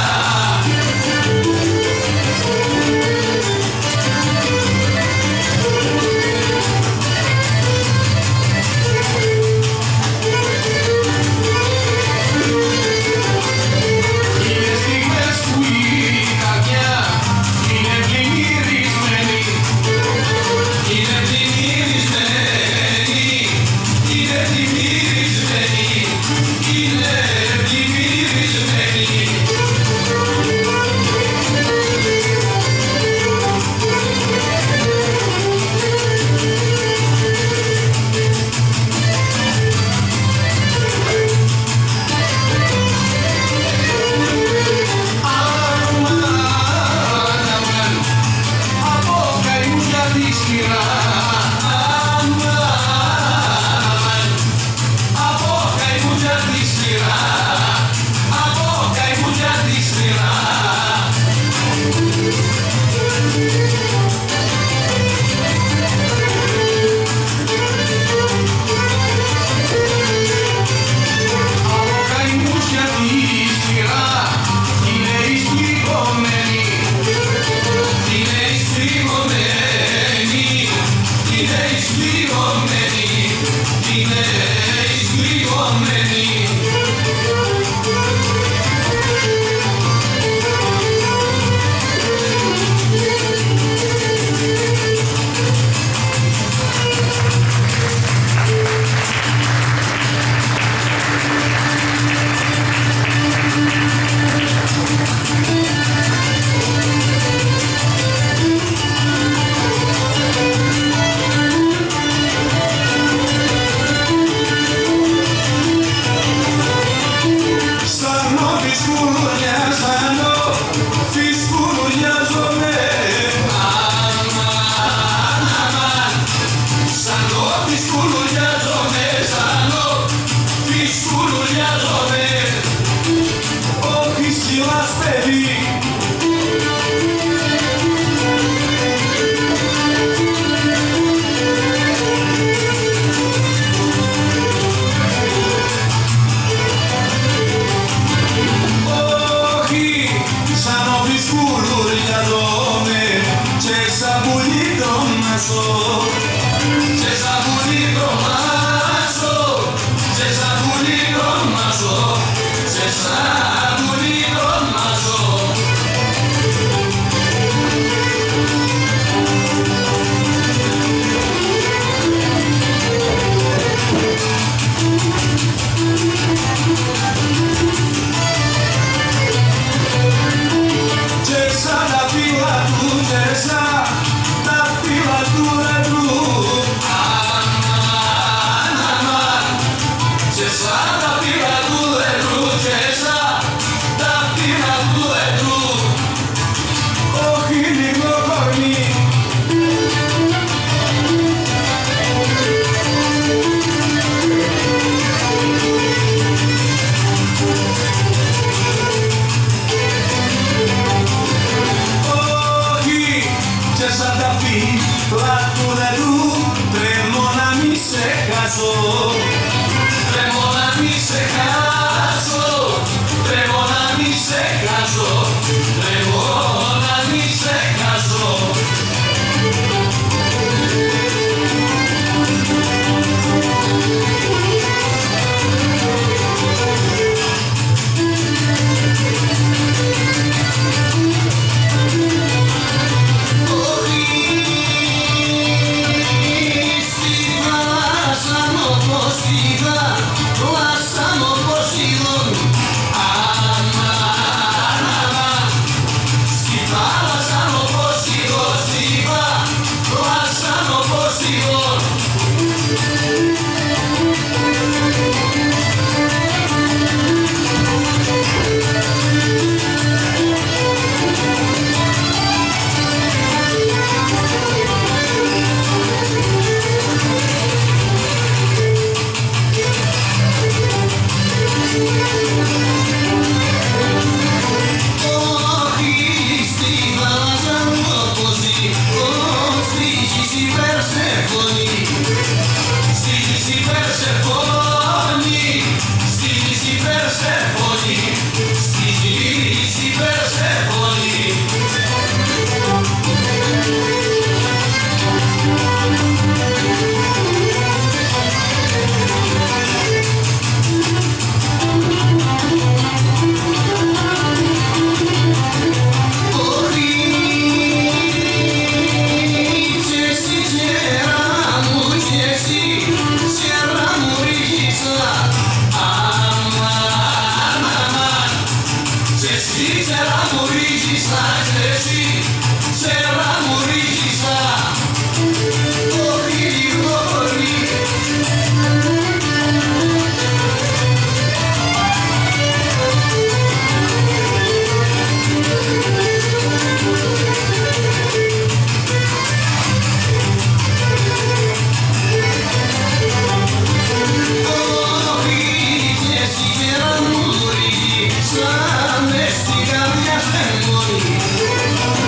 Σαν μες στην καρδιά στενώνει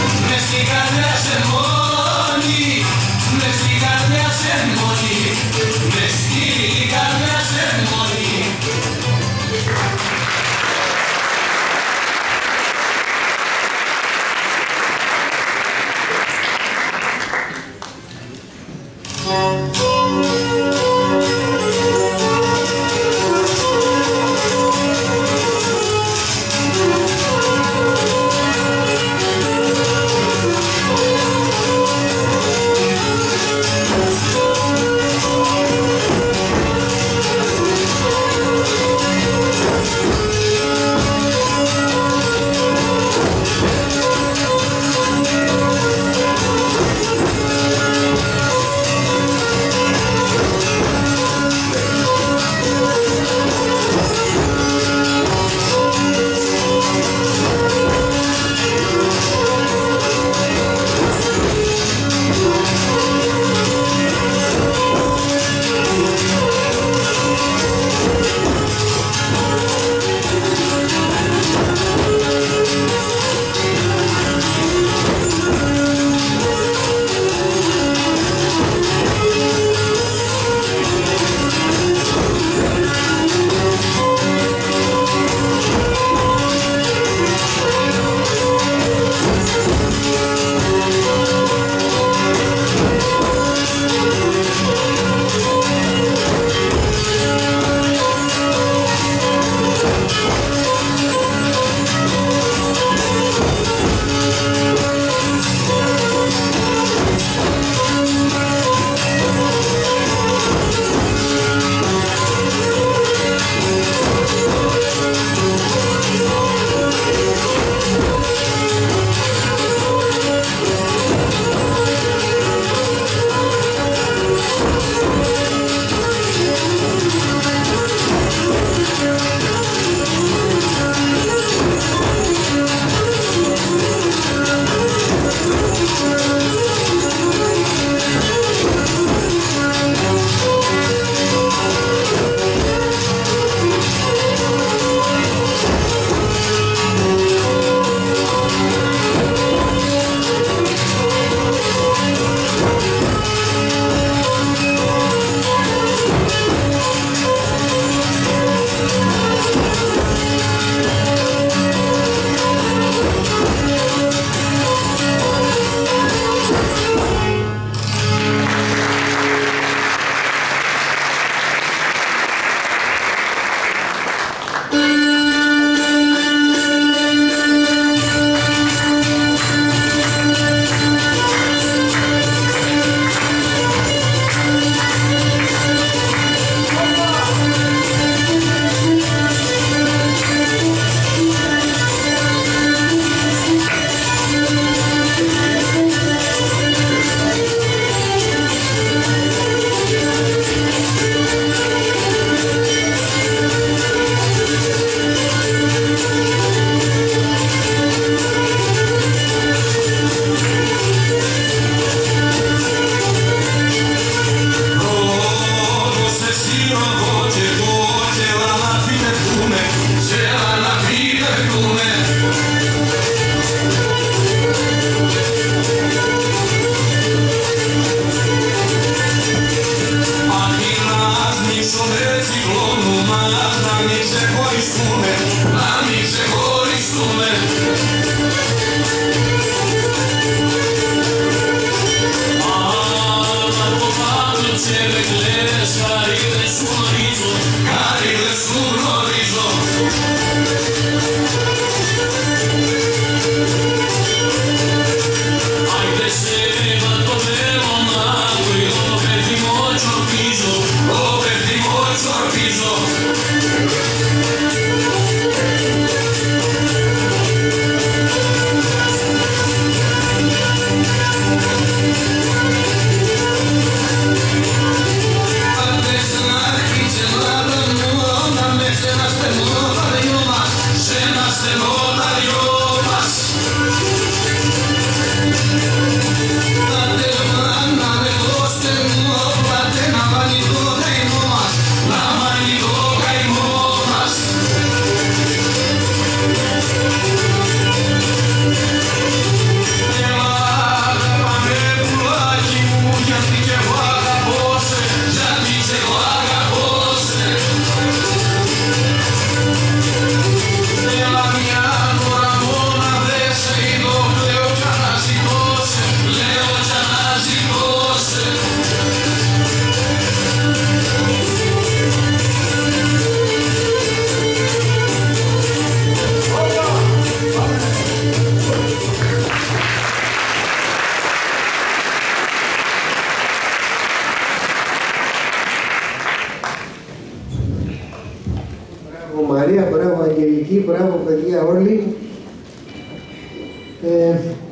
όλοι.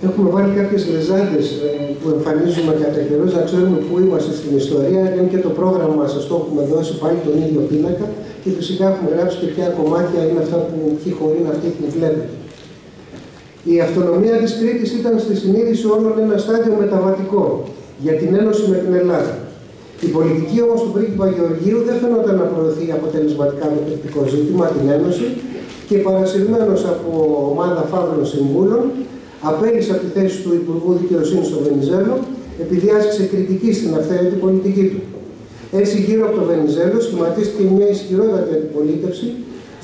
Έχουμε βάλει κάποιες λεζάντες που εμφανίζουμε κατά καιρούς, να ξέρουμε πού είμαστε στην ιστορία. Είναι και το πρόγραμμα μας, αυτό που έχουμε δώσει πάλι τον ίδιο πίνακα. Και φυσικά έχουμε γράψει και ποια κομμάτια είναι αυτά που ποιοι χωρί είναι αυτοί που βλέπετε. Η αυτονομία της Κρήτης ήταν στη συνείδηση όλων ένα στάδιο μεταβατικό για την ένωση με την Ελλάδα. Η πολιτική όμως του πρίγκιπα Γεωργίου δεν φαινόταν να προωθεί αποτελεσματικά το κριτικό ζήτημα, την ένωση, και παρασυρμένος από ομάδα φαύρων συμβούλων, απέλυσε από τη θέση του Υπουργού Δικαιοσύνης στο Βενιζέλο, επειδή άσκησε κριτική στην αυθαίρετη πολιτική του. Έτσι, γύρω από το Βενιζέλο σχηματίστηκε μια ισχυρότατη αντιπολίτευση,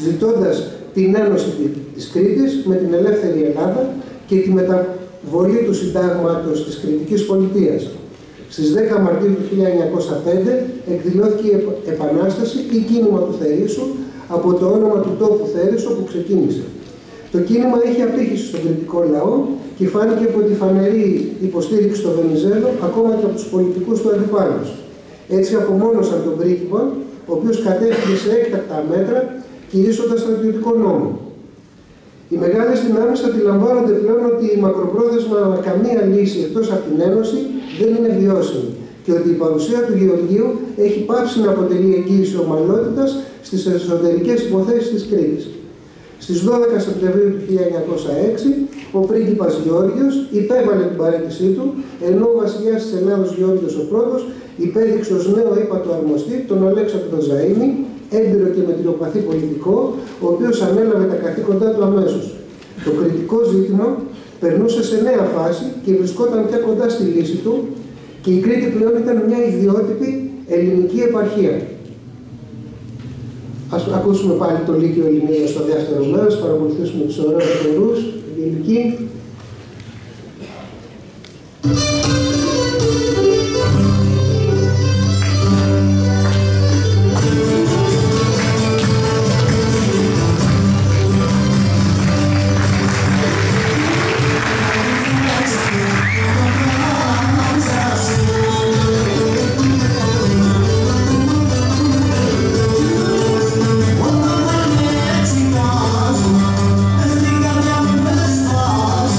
ζητώντας την ένωση της Κρήτης με την ελεύθερη Ελλάδα και τη μεταβολή του συντάγματος της Κρητικής Πολιτείας. Στις 10 Μαρτίου του 1905 εκδηλώθηκε η Επανάσταση ή κίνημα του Θερήσου από το όνομα του τόπου Θέρησο που ξεκίνησε. Το κίνημα είχε απήχηση στον κρητικό λαό και φάνηκε από τη φανερή υποστήριξη στο Βενιζέλο ακόμα και από τους πολιτικούς του αντιπάλους. Έτσι απομόνωσαν τον πρίγκιπα, ο οποίος κατέφυγε σε έκτακτα μέτρα κηρύσσοντας στρατιωτικό νόμο. Οι μεγάλες δυνάμεις αντιλαμβάνονται πλέον ότι η μακροπρόθεσμα καμία λύση εκτός από την Ένωση δεν είναι βιώσιμη και ότι η παρουσία του Γεωργίου έχει πάψει να αποτελεί εγγύηση ομαλότητας στις εσωτερικές υποθέσεις της Κρήτης. Στις 12 Σεπτεμβρίου του 1906, ο πρίγκιπας Γεώργιος υπέβαλε την παραίτησή του, ενώ ο βασιλιάς της Ελλάδος Γεώργιος ο Πρώτος υπέδειξε ως νέο ύπατο αρμοστή τον Αλέξανδρο Ζαΐμι, έμπειρο και μετριοπαθή πολιτικό, ο οποίος ανέλαβε τα καθήκοντά του αμέσως. Το κριτικό ζήτημα περνούσε σε νέα φάση και βρισκόταν πια κοντά στη λύση του και η Κρήτη πλέον ήταν μια ιδιότυπη ελληνική επαρχία. Ας ακούσουμε πάλι το Λύκειο Ελληνίδα στο δεύτερο μέρος, παρακολουθήσουμε τους ωραίους χορούς, ελληνική. As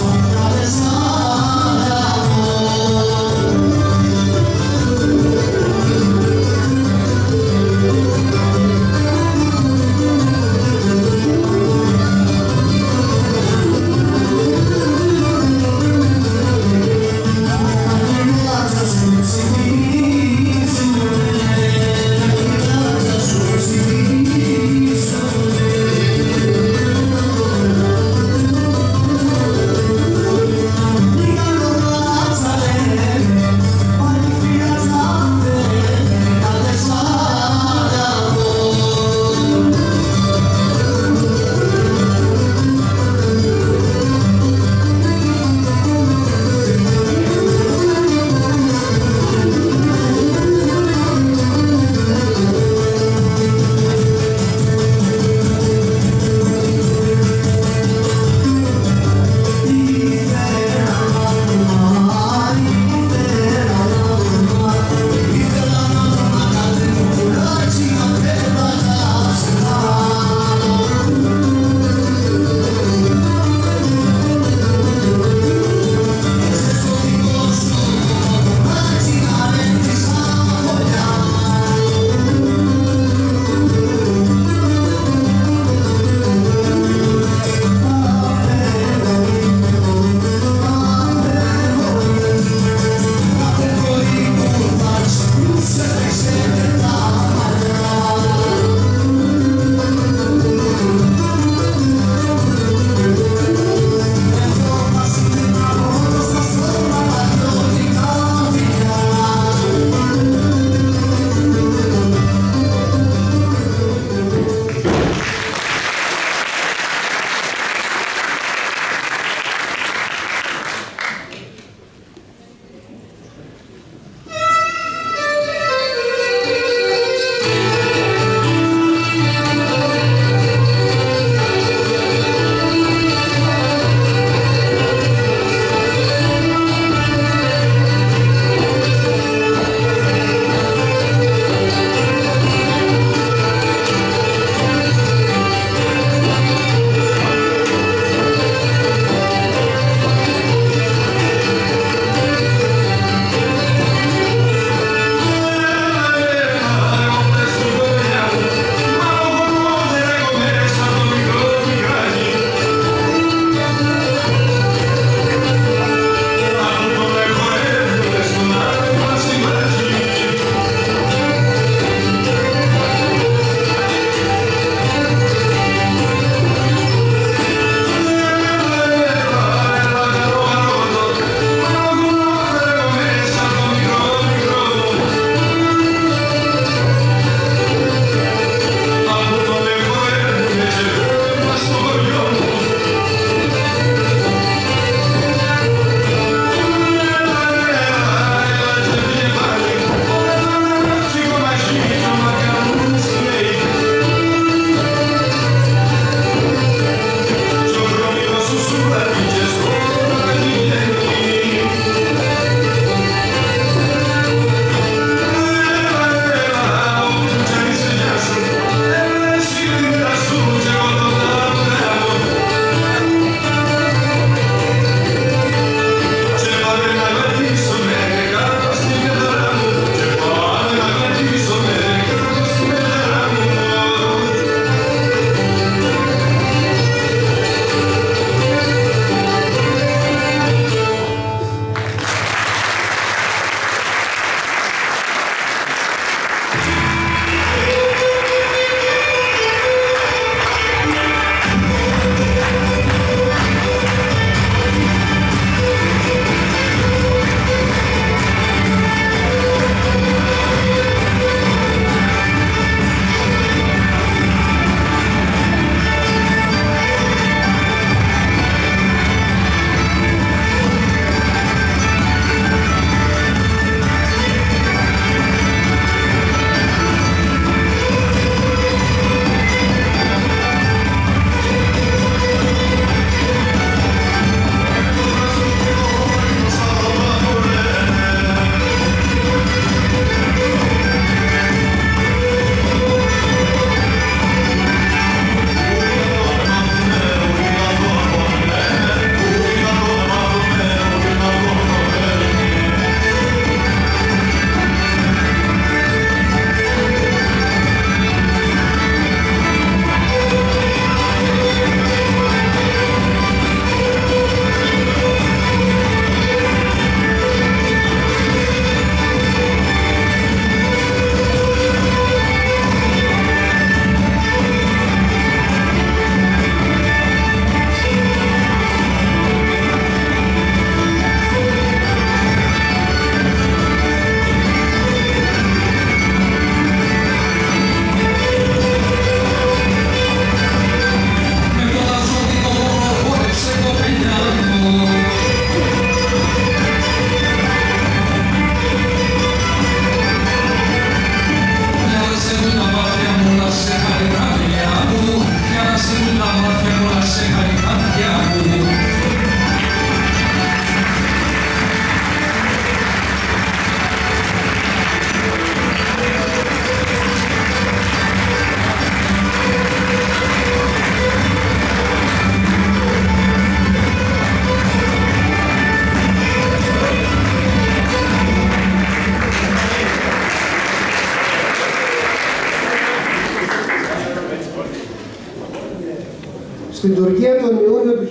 Στην Τουρκία τον Ιούνιο του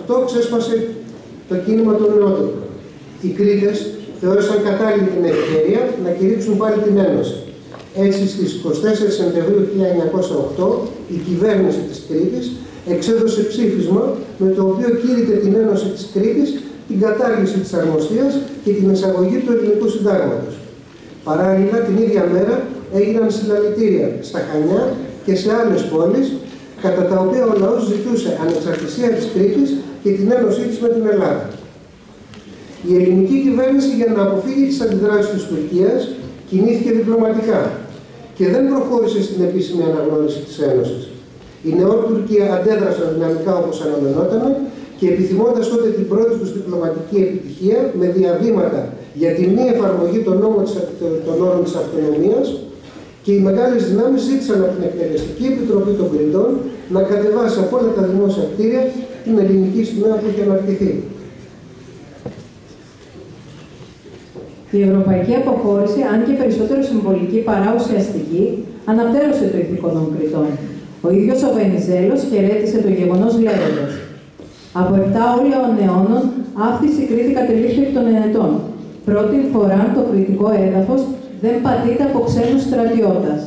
1908 ξέσπασε το κίνημα των νεότροπων. Οι Κρήτες θεώρησαν κατάλληλη την ευκαιρία να κηρύξουν πάλι την Ένωση. Έτσι, στις 24 Σεπτεμβρίου 1908, η κυβέρνηση της Κρήτης εξέδωσε ψήφισμα με το οποίο κήρυτε την Ένωση της Κρήτης, την κατάργηση της αρμοστίας και την εισαγωγή του ελληνικού συντάγματος. Παράλληλα, την ίδια μέρα έγιναν συλλαλητήρια στα Χανιά και σε άλλες πόλεις, κατά τα οποία ο λαός ζητούσε ανεξαρτησία της Κρήτης και την ένωσή της με την Ελλάδα. Η ελληνική κυβέρνηση, για να αποφύγει τις αντιδράσεις της Τουρκίας, κινήθηκε διπλωματικά και δεν προχώρησε στην επίσημη αναγνώριση της Ένωσης. Οι νεότουρκοι αντέδρασαν δυναμικά όπως αναμενόταν και επιθυμώντας τότε την πρώτη τους διπλωματική επιτυχία με διαβήματα για τη μη εφαρμογή των όρων της αυτονομίας, και οι μεγάλες δυνάμεις ζήτησαν από την Εκτελεστική Επιτροπή των Κρητών να κατεβάσει από όλα τα δημόσια κτίρια την ελληνική σημαία που είχε αναρτηθεί. Η ευρωπαϊκή αποχώρηση, αν και περισσότερο συμβολική παρά ουσιαστική, αναπτέρωσε το ηθικό των Κρητών. Ο ίδιος ο Βενιζέλος χαιρέτησε το γεγονός λέγοντας: «Από 7 αιώλαιων αιώνων αύθηση η Κρήτη κατελήφθη εκ των ενετών. Πρώτη φορά το κρητικό έδαφος δεν πατείται από ξένους στρατιώτας».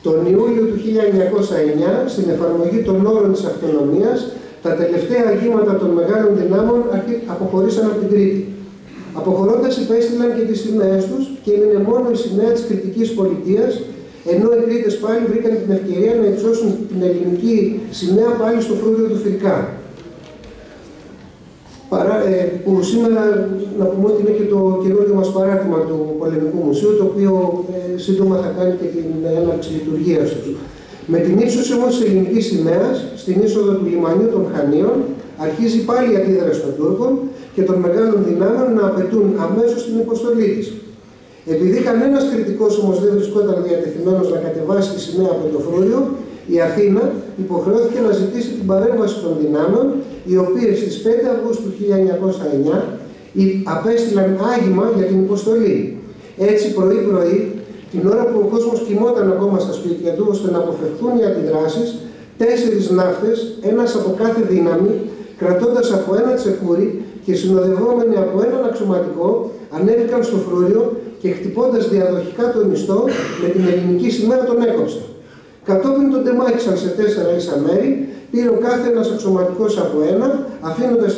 Τον Ιούλιο του 1909, στην εφαρμογή των όρων της αυτονομίας, τα τελευταία αγήματα των μεγάλων δυνάμεων αποχωρήσαν από την Κρήτη. Αποχωρώντας υπέστειλαν και τις σημαίες τους και έμεινε μόνο η σημαία της κρητικής πολιτείας, ενώ οι Κρήτες πάλι βρήκαν την ευκαιρία να υψώσουν την ελληνική σημαία πάλι στο φρούριο του Φυρκά. Που σήμερα να πούμε ότι είναι και το καινούργιο μας παράρτημα του Πολεμικού Μουσείου, το οποίο σύντομα θα κάνει και την έναρξη λειτουργίας τους. Με την ύψωση όμως της ελληνικής σημαίας, στην είσοδο του λιμανιού των Χανίων, αρχίζει πάλι η αντίδραση των Τούρκων και των μεγάλων δυνάμεων να απαιτούν αμέσως την υποστολή της. Επειδή κανένας κριτικός όμως δεν βρισκόταν διατεθειμένος να κατεβάσει τη σημαία από το φρούριο, η Αθήνα υποχρεώθηκε να ζητήσει την παρέμβαση των δυνάμεων, οι οποίες στις 5 Αυγούστου 1909 απέστειλαν άγημα για την υποστολή. Έτσι, πρωί-πρωί, την ώρα που ο κόσμος κοιμόταν ακόμα στα σπίτια του, ώστε να αποφευχθούν οι αντιδράσεις, 4 ναύτες, ένας από κάθε δύναμη, κρατώντας από ένα τσεκούρι και συνοδευόμενοι από έναν αξιωματικό, ανέβηκαν στο φρούριο και χτυπώντας διαδοχικά τον ιστό με την ελληνική σημαία τον έκοψαν. Κατόπιν τον τεμάχισαν σε 4 ίσα μέρη, πήρε ο κάθε ένας αξιωματικός από ένα, αφήνοντας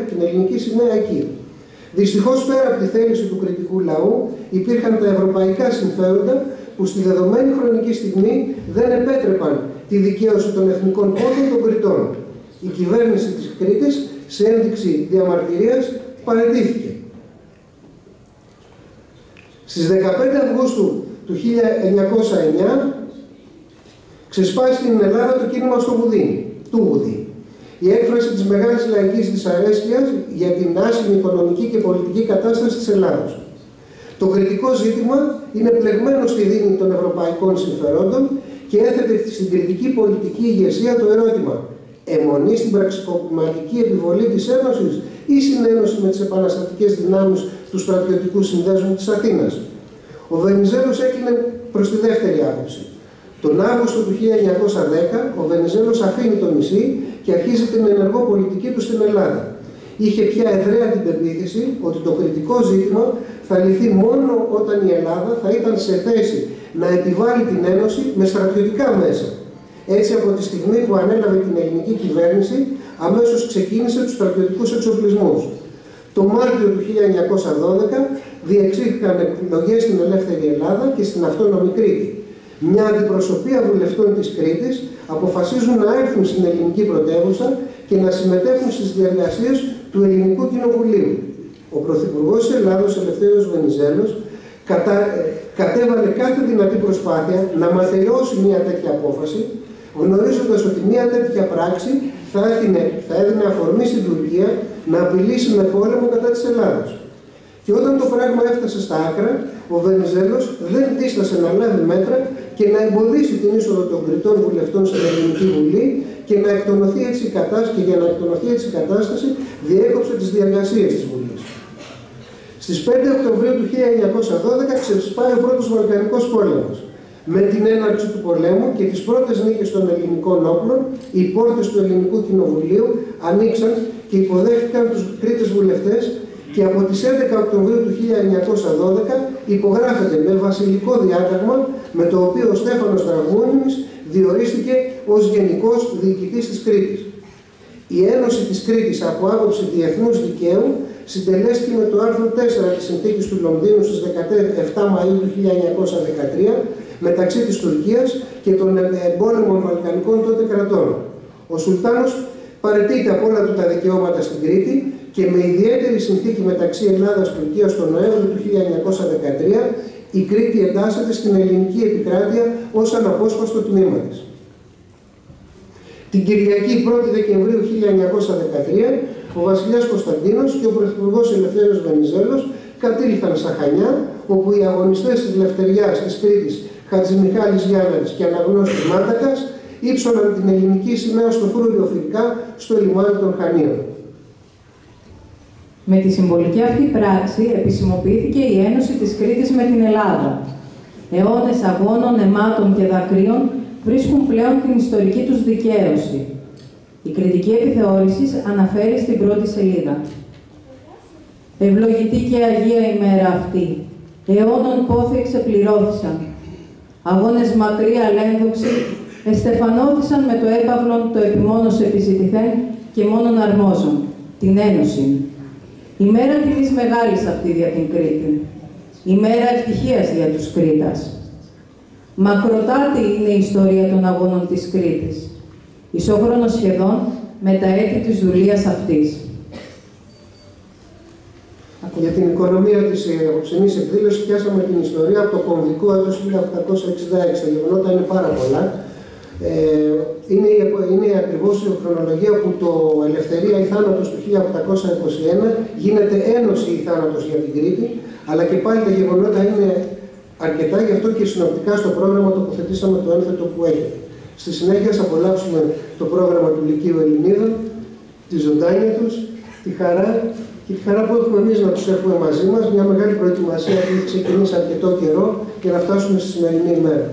την ελληνική σημαία εκεί. Δυστυχώς, πέρα από τη θέληση του κρητικού λαού, υπήρχαν τα ευρωπαϊκά συμφέροντα που στη δεδομένη χρονική στιγμή δεν επέτρεπαν τη δικαίωση των εθνικών πόρων των Κρητών. Η κυβέρνηση της Κρήτης, σε ένδειξη διαμαρτυρίας, παραιτήθηκε. Στις 15 Αυγούστου του 1909 ξεσπάσει στην Ελλάδα το κίνημα του Βουδί. Η έκφραση της μεγάλης λαϊκής δυσαρέσκειας για την άσχημη οικονομική και πολιτική κατάσταση της Ελλάδος. Το κρητικό ζήτημα είναι πλεγμένο στη δίνη των ευρωπαϊκών συμφερόντων και έθετε στην κρητική πολιτική ηγεσία το ερώτημα: αιμονή στην πραξικοπηματική επιβολή της Ένωσης ή συνένωση με τις επαναστατικές δυνάμεις του στρατιωτικού συνδέσμου της Αθήνας? Ο Βενιζέλος έκλεινε προς τη δεύτερη άποψη. Τον Αύγουστο του 1910 ο Βενιζέλος αφήνει το νησί και αρχίζει την ενεργό πολιτική του στην Ελλάδα. Είχε πια εδραία την πεποίθηση ότι το κρητικό ζήτημα θα λυθεί μόνο όταν η Ελλάδα θα ήταν σε θέση να επιβάλλει την Ένωση με στρατιωτικά μέσα. Έτσι, από τη στιγμή που ανέλαβε την ελληνική κυβέρνηση, αμέσως ξεκίνησε τους στρατιωτικούς εξοπλισμούς. Το Μάρτιο του 1912 διεξήχθηκαν εκλογές στην ελεύθερη Ελλάδα και στην αυτόνομη Κρήτη. Μια αντιπροσωπεία βουλευτών της Κρήτης αποφασίζουν να έρθουν στην ελληνική πρωτεύουσα και να συμμετέχουν στις διεργασίες του Ελληνικού Κοινοβουλίου. Ο Πρωθυπουργός της Ελλάδος, Ελευθέριος Βενιζέλος, κατέβαλε κάθε δυνατή προσπάθεια να ματαιώσει μια τέτοια απόφαση, γνωρίζοντας ότι μια τέτοια πράξη θα έδινε αφορμή στην Τουρκία να απειλήσει με πόλεμο κατά της Ελλάδος. Και όταν το πράγμα έφτασε στα άκρα, ο Βενιζέλος δεν δίστασε να λάβει μέτρα και να εμποδίσει την είσοδο των Κρητών βουλευτών στην Ελληνική Βουλή και για να εκτονωθεί έτσι η κατάσταση, διέκοψε τις διεργασίες της Βουλής. Στις 5 Οκτωβρίου του 1912 ξεσπάει ο πρώτος Βαλκανικός πόλεμος. Με την έναρξη του πολέμου και τις πρώτες νίκες των ελληνικών όπλων, οι πόρτες του Ελληνικού Κοινοβουλίου ανοίξαν και υποδέχτηκαν τους Κρήτες βουλευτές και από τις 11 Οκτωβρίου του 1912 υπογράφεται με βασιλικό διάταγμα με το οποίο ο Στέφανος Τραγούνης διορίστηκε ως Γενικός Διοικητής της Κρήτης. Η Ένωση της Κρήτης από άποψη διεθνούς δικαίου συντελέστηκε με το άρθρο 4 της Συνθήκης του Λονδίνου στις 17 Μαΐου του 1913 μεταξύ της Τουρκίας και των εμπόλεμων Βαλκανικών τότε κρατών. Ο Σουλτάνος παραιτείται από όλα του τα δικαιώματα στην Κρήτη και με ιδιαίτερη συνθήκη μεταξύ Ελλάδας-Τουρκίας τον Νοέμβριο του 1913 η Κρήτη εντάσσεται στην ελληνική επικράτεια ως αναπόσπαστο τμήμα της. Την Κυριακή 1η Δεκεμβρίου 1913 ο βασιλιάς Κωνσταντίνος και ο πρωθυπουργός Ελευθέριος Βενιζέλος κατήλθαν στα Χανιά, όπου οι αγωνιστές της Λευτεριάς της Κρήτης Χατζημιχάλης Γιάνναρης και Αναγνώστης Μάντακας ύψωναν την ελληνική σημαία στο Φρούριο Φιλικά στο λιμάνι των Χανίων. Με τη συμβολική αυτή πράξη επισημοποιήθηκε η Ένωση της Κρήτης με την Ελλάδα. Αιώνες αγώνων, αιμάτων και δακρύων βρίσκουν πλέον την ιστορική τους δικαίωση. Η κριτική επιθεώρηση αναφέρει στην πρώτη σελίδα. Ευλογητή και αγία ημέρα αυτή, αιώνων πόθη εξεπληρώθησαν. Αγώνες μακρύ αλένδοξοι εστεφανώθησαν με το έπαυλον το επιμόνος επιζητηθέν και μόνον αρμόζων, την Ένωση. Ημέρα τιμής μεγάλης αυτή δια την Κρήτη. Ημέρα ευτυχίας για τους Κρήτας. Μακροτάτη είναι η ιστορία των αγώνων της Κρήτης, ισόχρονο σχεδόν με τα έτη της δουλείας αυτής. Για την οικονομία της απόψινής εκδήλωσης πιάσαμε την ιστορία από το κομβικό έτος 1866. Τα γεγονότα είναι πάρα πολλά. Είναι ακριβώς η χρονολογία που το Ελευθερία ή Θάνατος του 1821 γίνεται ένωση ή Θάνατος για την Κρήτη, αλλά και πάλι τα γεγονότα είναι αρκετά, γι' αυτό και συνοπτικά στο πρόγραμμα τοποθετήσαμε το ένθετο που έχετε. Στη συνέχεια θα απολαύσουμε το πρόγραμμα του Λυκείου Ελληνίδων, τη ζωντάνια τους, τη χαρά και τη χαρά που έχουμε εμείς να τους έχουμε μαζί μας, μια μεγάλη προετοιμασία που έχει ξεκινήσει αρκετό καιρό για να φτάσουμε στη σημερινή ημέρα.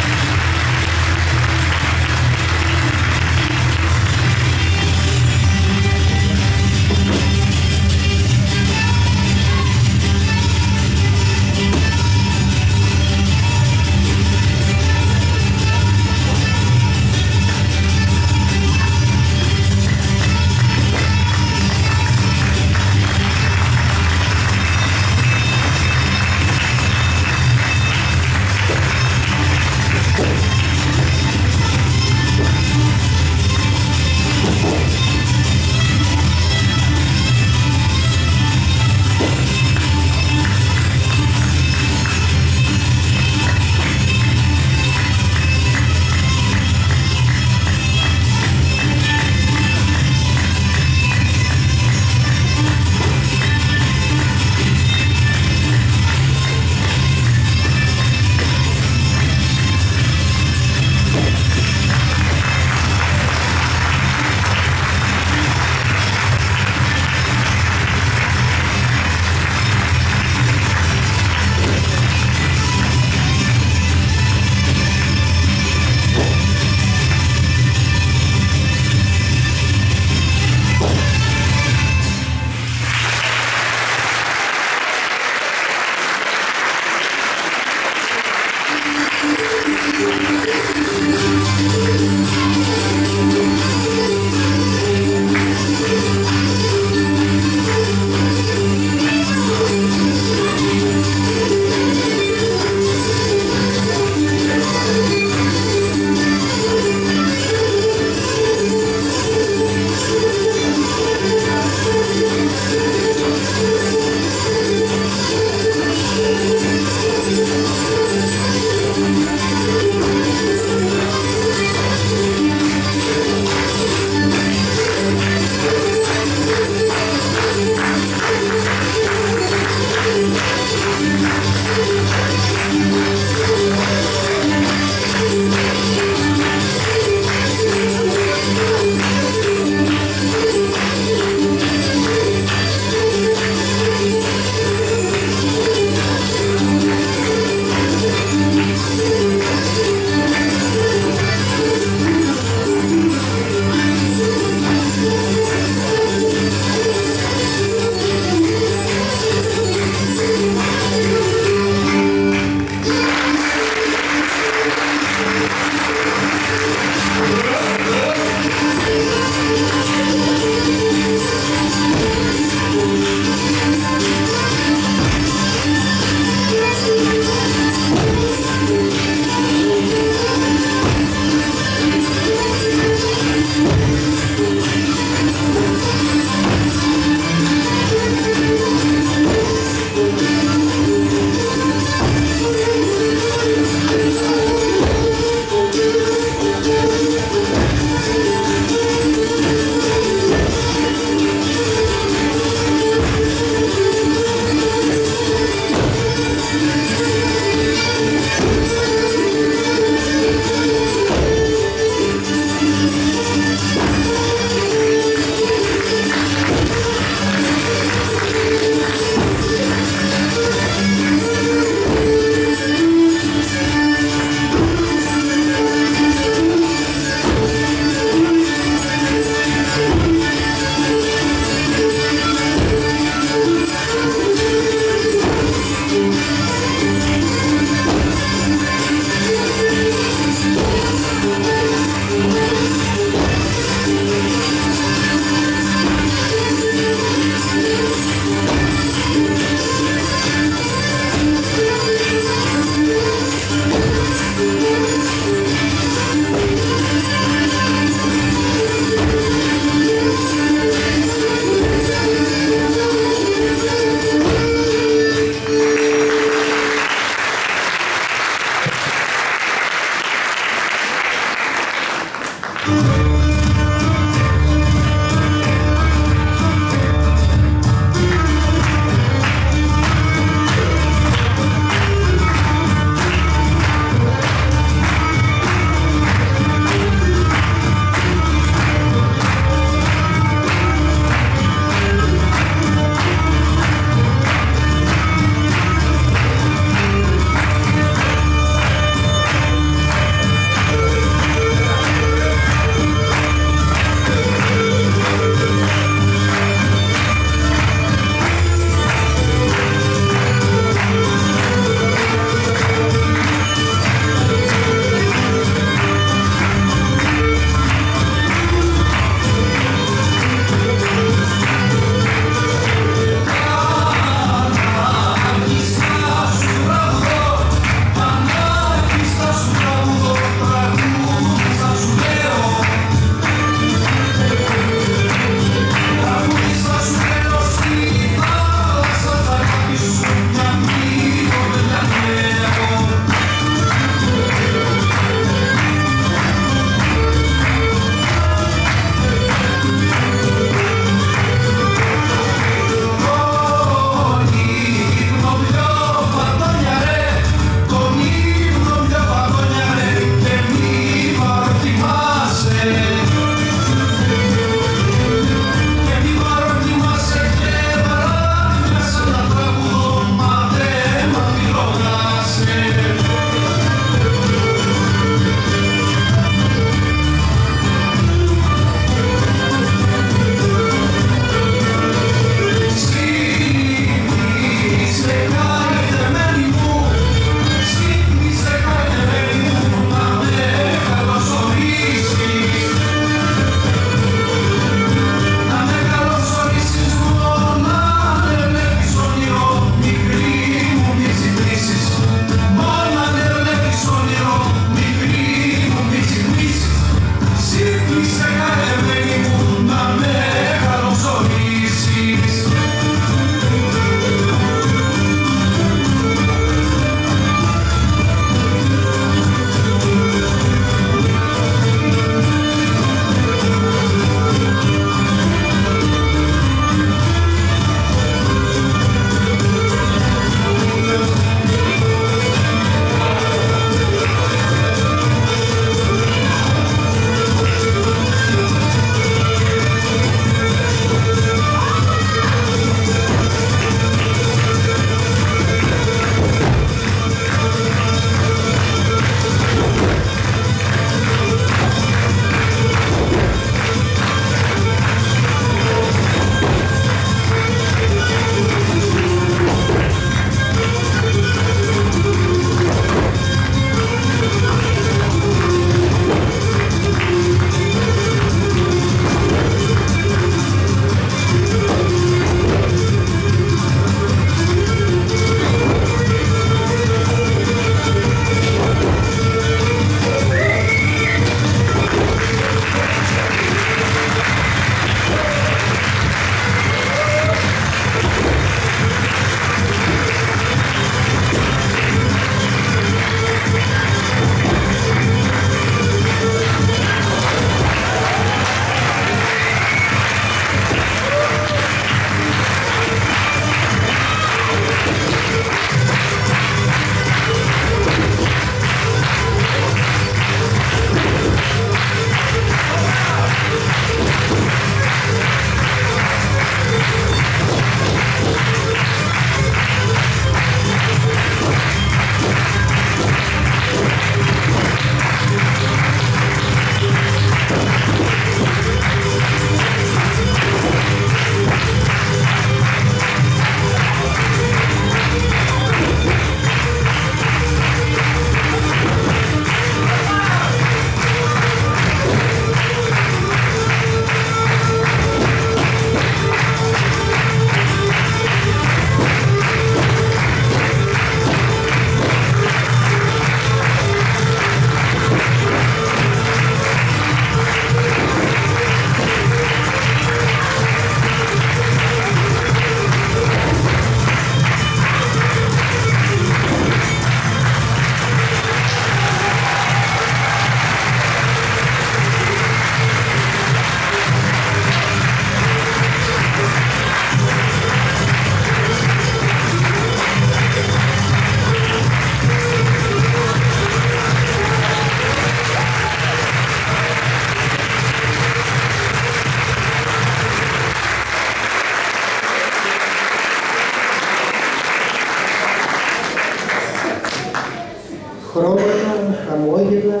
χρώματα, χαμόγελα,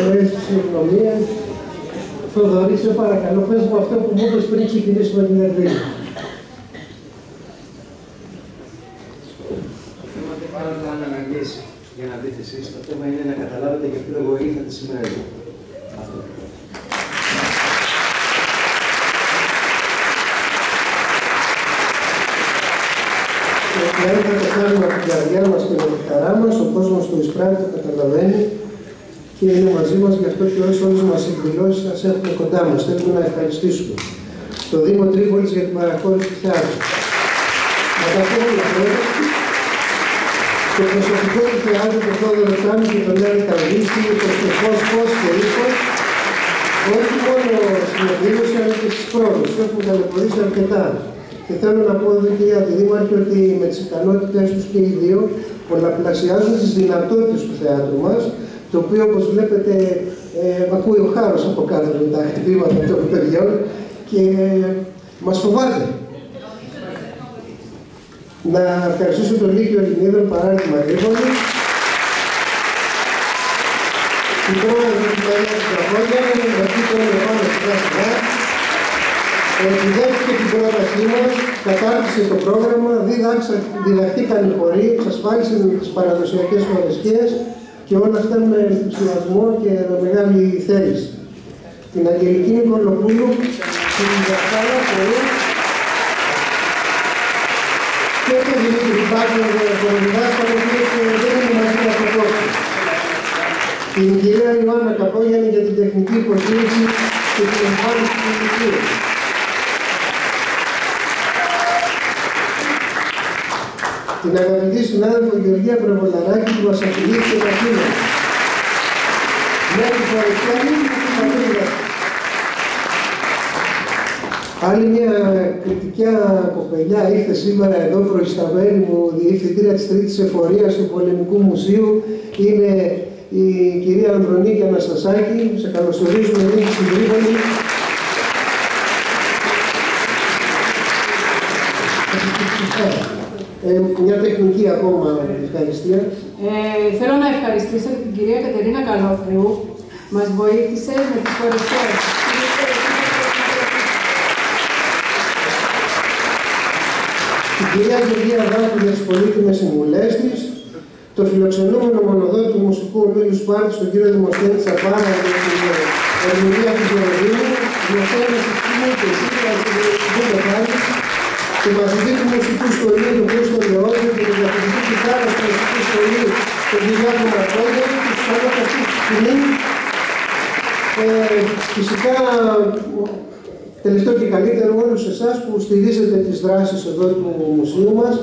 ωραίες φυσιογνωμίες. Θοδωρή, σε παρακαλώ, πες μου αυτό που μου είπες πριν ξεκινήσουμε την εκδήλωση. Είμαστε πάρα πολλά αναγκές για να δείτε εσείς. Το θέμα είναι να καταλάβετε για ποιο λόγο ήρθατε σήμερα εδώ. Αυτό. Δηλαδή θα το κάνουμε από την καρδιά μας και με τη χαρά μας, ο κόσμος του εισπράττει το καταλαβαίνει και είναι μαζί μας, γι' αυτό και όλες μας οι εκδηλώσεις σας έχουμε κοντά μας. Θέλουμε να ευχαριστήσουμε το Δήμο Τρίπολης για την παραχώρηση του θεάτρου. Να τα πούμε όλα το προσωπικό του θεάτρου, το Θόδωρο Τσάνη και τον Γιάννη Καλδίση, το Στεφός Φως και Ρίκος, όχι μόνο στην εκδήλωση αλλά και στις πρόοδους. Έχουμε ταλαιπωρήσει αρκετά. Και θέλω να πω εδώ κυρία τη Δήμαρχη ότι με τις ικανότητες τους και οι δύο πολλαπλασιάζουν τις δυνατότητες του θεάτρου μας, το οποίο όπως βλέπετε ακούει ο χάρος από κάτω με τα χτυπήματα των παιδιών και μας φοβάται. Να ευχαριστήσω τον Λύκειο Ελληνίδων παράδειγμα Γρήγορη, την πρόεδρο του Μαρία του Καφόγια, με αυτή το πάνω σιγά σιγά, επιδέχθηκε την πρότασή μας, κατάρτισε το πρόγραμμα, διδαχτήκαν οι χοροί, εξασφάλισαν τις παραδοσιακές χορεσκίες και όλα αυτά με ενθουσιασμό και με μεγάλη θέληση. Την Αγγελική Νικολοπούλου, την διδακτάρα χορού και τον Δημήτρη Πάτρον Βορειδάσκαλο που δεν είναι μαζί να το κόψει. Την κυρία Ιωάννα Καπόγιαννη για την τεχνική υποστήριξη και την εμφάνιση του Λυκείου. Την αγαπητή συνάδελφο Γεωργία Πρεβολαράκη που μας αφηγήθηκε τα κείμενα. Μέχρι φορεσιάνη και την πατρίδα. Άλλη μια κριτικιά κοπελιά ήρθε σήμερα εδώ προϊσταμένη μου, διευθυντήρια της Τρίτης Εφορίας του Πολεμικού Μουσείου. Είναι η κυρία Ανδρονίκη Αναστασάκη. Σε καλωσορίζουμε εδώ στην Τρίπολη. Μια τεχνική ακόμα ευχαριστία. Θέλω να ευχαριστήσω την κυρία Κατερίνα Καλόφριου. Μας βοήθησε με τις χορευτές. Την κυρία Γεωργία Δάκου για τις πολύτιμες συμβουλές της. Το φιλοξενούμενο μονοδότη του Μουσικού Ομίλου Σπάρτης, τον κύριο Δημοσθένη Τσαπάρα για την ερμηνεία του Γεωργίου. Δημοσθένη της Κίνου και σήμερα στην Δήμο και μαθητή του Μουσικού Σχολείου του Χρήστο Λεώδη και την καθηγητή κιθάρας του Μουσικού Σχολείου του Κυριάκου Μαρκόγια και τους άλλους αυτούς του σκηνή. Φυσικά, τελευταίο και καλύτερο όλους εσάς που στηρίζετε τις δράσεις εδώ του μουσείου μας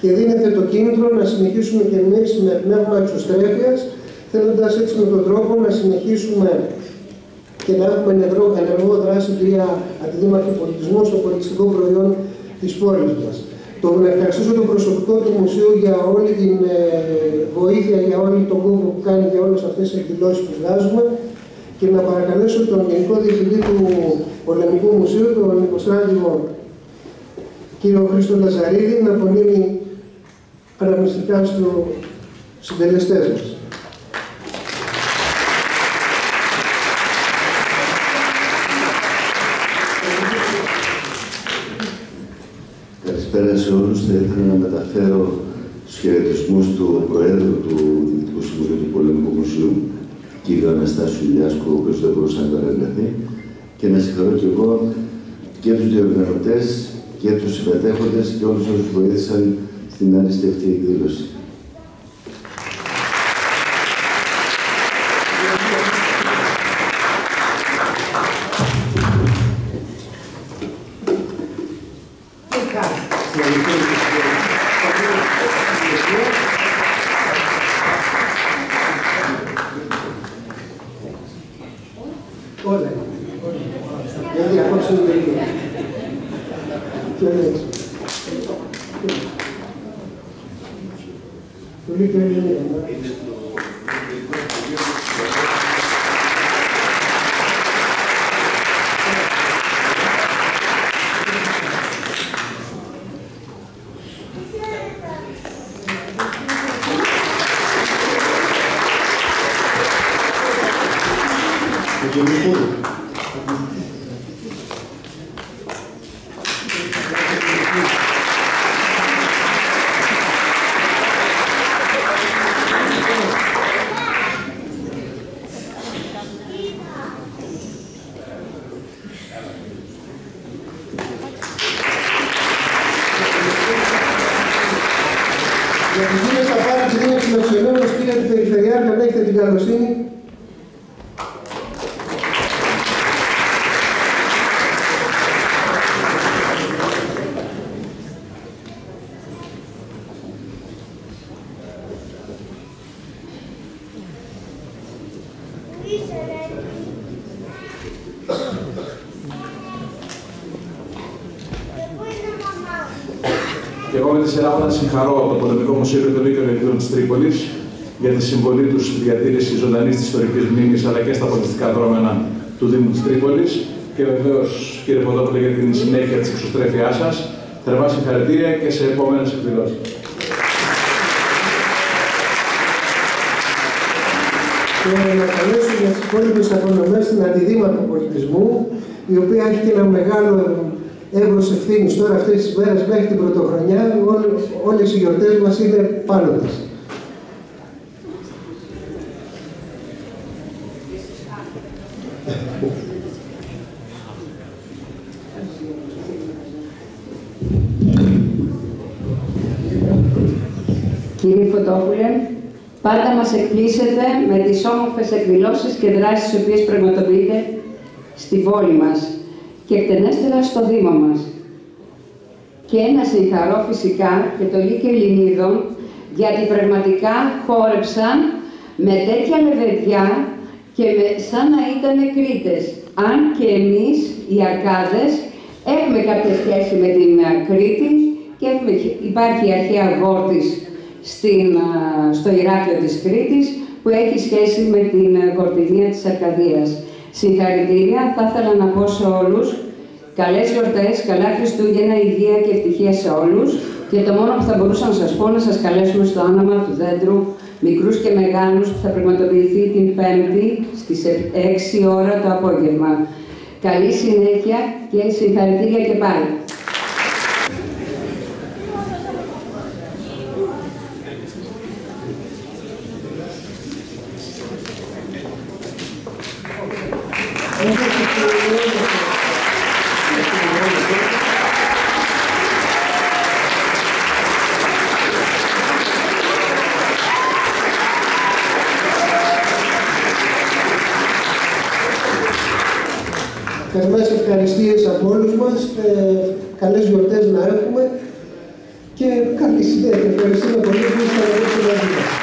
και δίνετε το κίνητρο να συνεχίσουμε και εμείς με πνεύμα εξωστρέφειας, θέλοντας έτσι με τον τρόπο να συνεχίσουμε και να έχουμε ενεργό δράση κυρία Αντιδήμαρχη Πολιτισμού στο πολιτιστικό προϊόν της πόλης μας. Να ευχαριστήσω το προσωπικό του Μουσείου για όλη την βοήθεια, για όλη τον κόπο που κάνει για όλες αυτές τις εκδηλώσεις που βγάζουμε και να παρακαλέσω τον Γενικό Διευθυντή του Πολεμικού Μουσείου, τον Υποστράτηγο κύριο Χρήστο Λαζαρίδη, να απονείμει αναμνηστικά στους συντελεστές μας. Καλησπέρα σε όλους. Θα ήθελα να μεταφέρω τους χαιρετισμούς του Προέδρου του Διοικητικού Συμβουλίου του Πολεμικού Μουσείου, κ. Αναστάσιου Ηλιάσκου, ο οποίος δεν μπορούσε να παρευρεθεί, και να συγχαρώ και εγώ και τους διοργανωτές και τους συμμετέχοντες και όλους όσους βοήθησαν στην άριστη αυτή εκδήλωση. Για τους κύριες θα πάρει τη δύναμη φιλοξενούμενος, κύριε του Περιφερειάρχη, αν έχετε την καλοσύνη. Και εγώ με τη σειρά μου να συγχαρώ το Πολεμικό Μουσείο και το Λύκειο Νικητών της Τρίπολης για τη συμβολή τους στη διατήρηση ζωντανής της ιστορικής μνήμης αλλά και στα πολιτιστικά δρόμενα του Δήμου της Τρίπολης. Και βεβαίως, κύριε Ποδόπουλε, για την συνέχεια της εξωστρέφειάς σας. Θερμά συγχαρητήρια και σε επόμενες εκδηλώσεις. Και να καλέσω για τις υπόλοιπες απονομές στην Αντιδήματα Πολιτισμού, η οποία έχει και ένα μεγάλο εύρος ευθύνης τώρα αυτές τις μέρες μέχρι την Πρωτοχρονιά. Όλες οι γιορτές μας είναι πάνω της. Κύριε Φωτόπουλε, πάντα μας εκπλήσετε με τις όμορφες εκδηλώσεις και δράσεις τις οποίες πραγματοποιείτε στην πόλη μας και εκτενέστερα στο Δήμο μας. Και να συγχαρώ φυσικά και το Λύκειο Ελληνίδων, γιατί πραγματικά χόρεψαν με τέτοια λεβεδιά και σαν να ήταν Κρήτες. Αν και εμείς, οι Αρκάδες, έχουμε κάποια σχέση με την Κρήτη και υπάρχει η αρχαία Γόρτης στο Ηράκλειο της Κρήτης, που έχει σχέση με την Γορτινία της Αρκαδίας. Συγχαρητήρια, θα ήθελα να πω σε όλους, καλές γιορτές, καλά Χριστούγεννα, υγεία και ευτυχία σε όλους. Και το μόνο που θα μπορούσα να σας πω, να σας καλέσουμε στο άνομα του δέντρου, μικρούς και μεγάλους, που θα πραγματοποιηθεί την Πέμπτη στις 6 ώρα το απόγευμα. Καλή συνέχεια και συγχαρητήρια και πάλι. Θερμές ευχαριστίες από όλους μας, καλές γιορτές να έχουμε και καλή συνέχεια. Ευχαριστούμε πολύ που ήσασταν εδώ μαζί μας.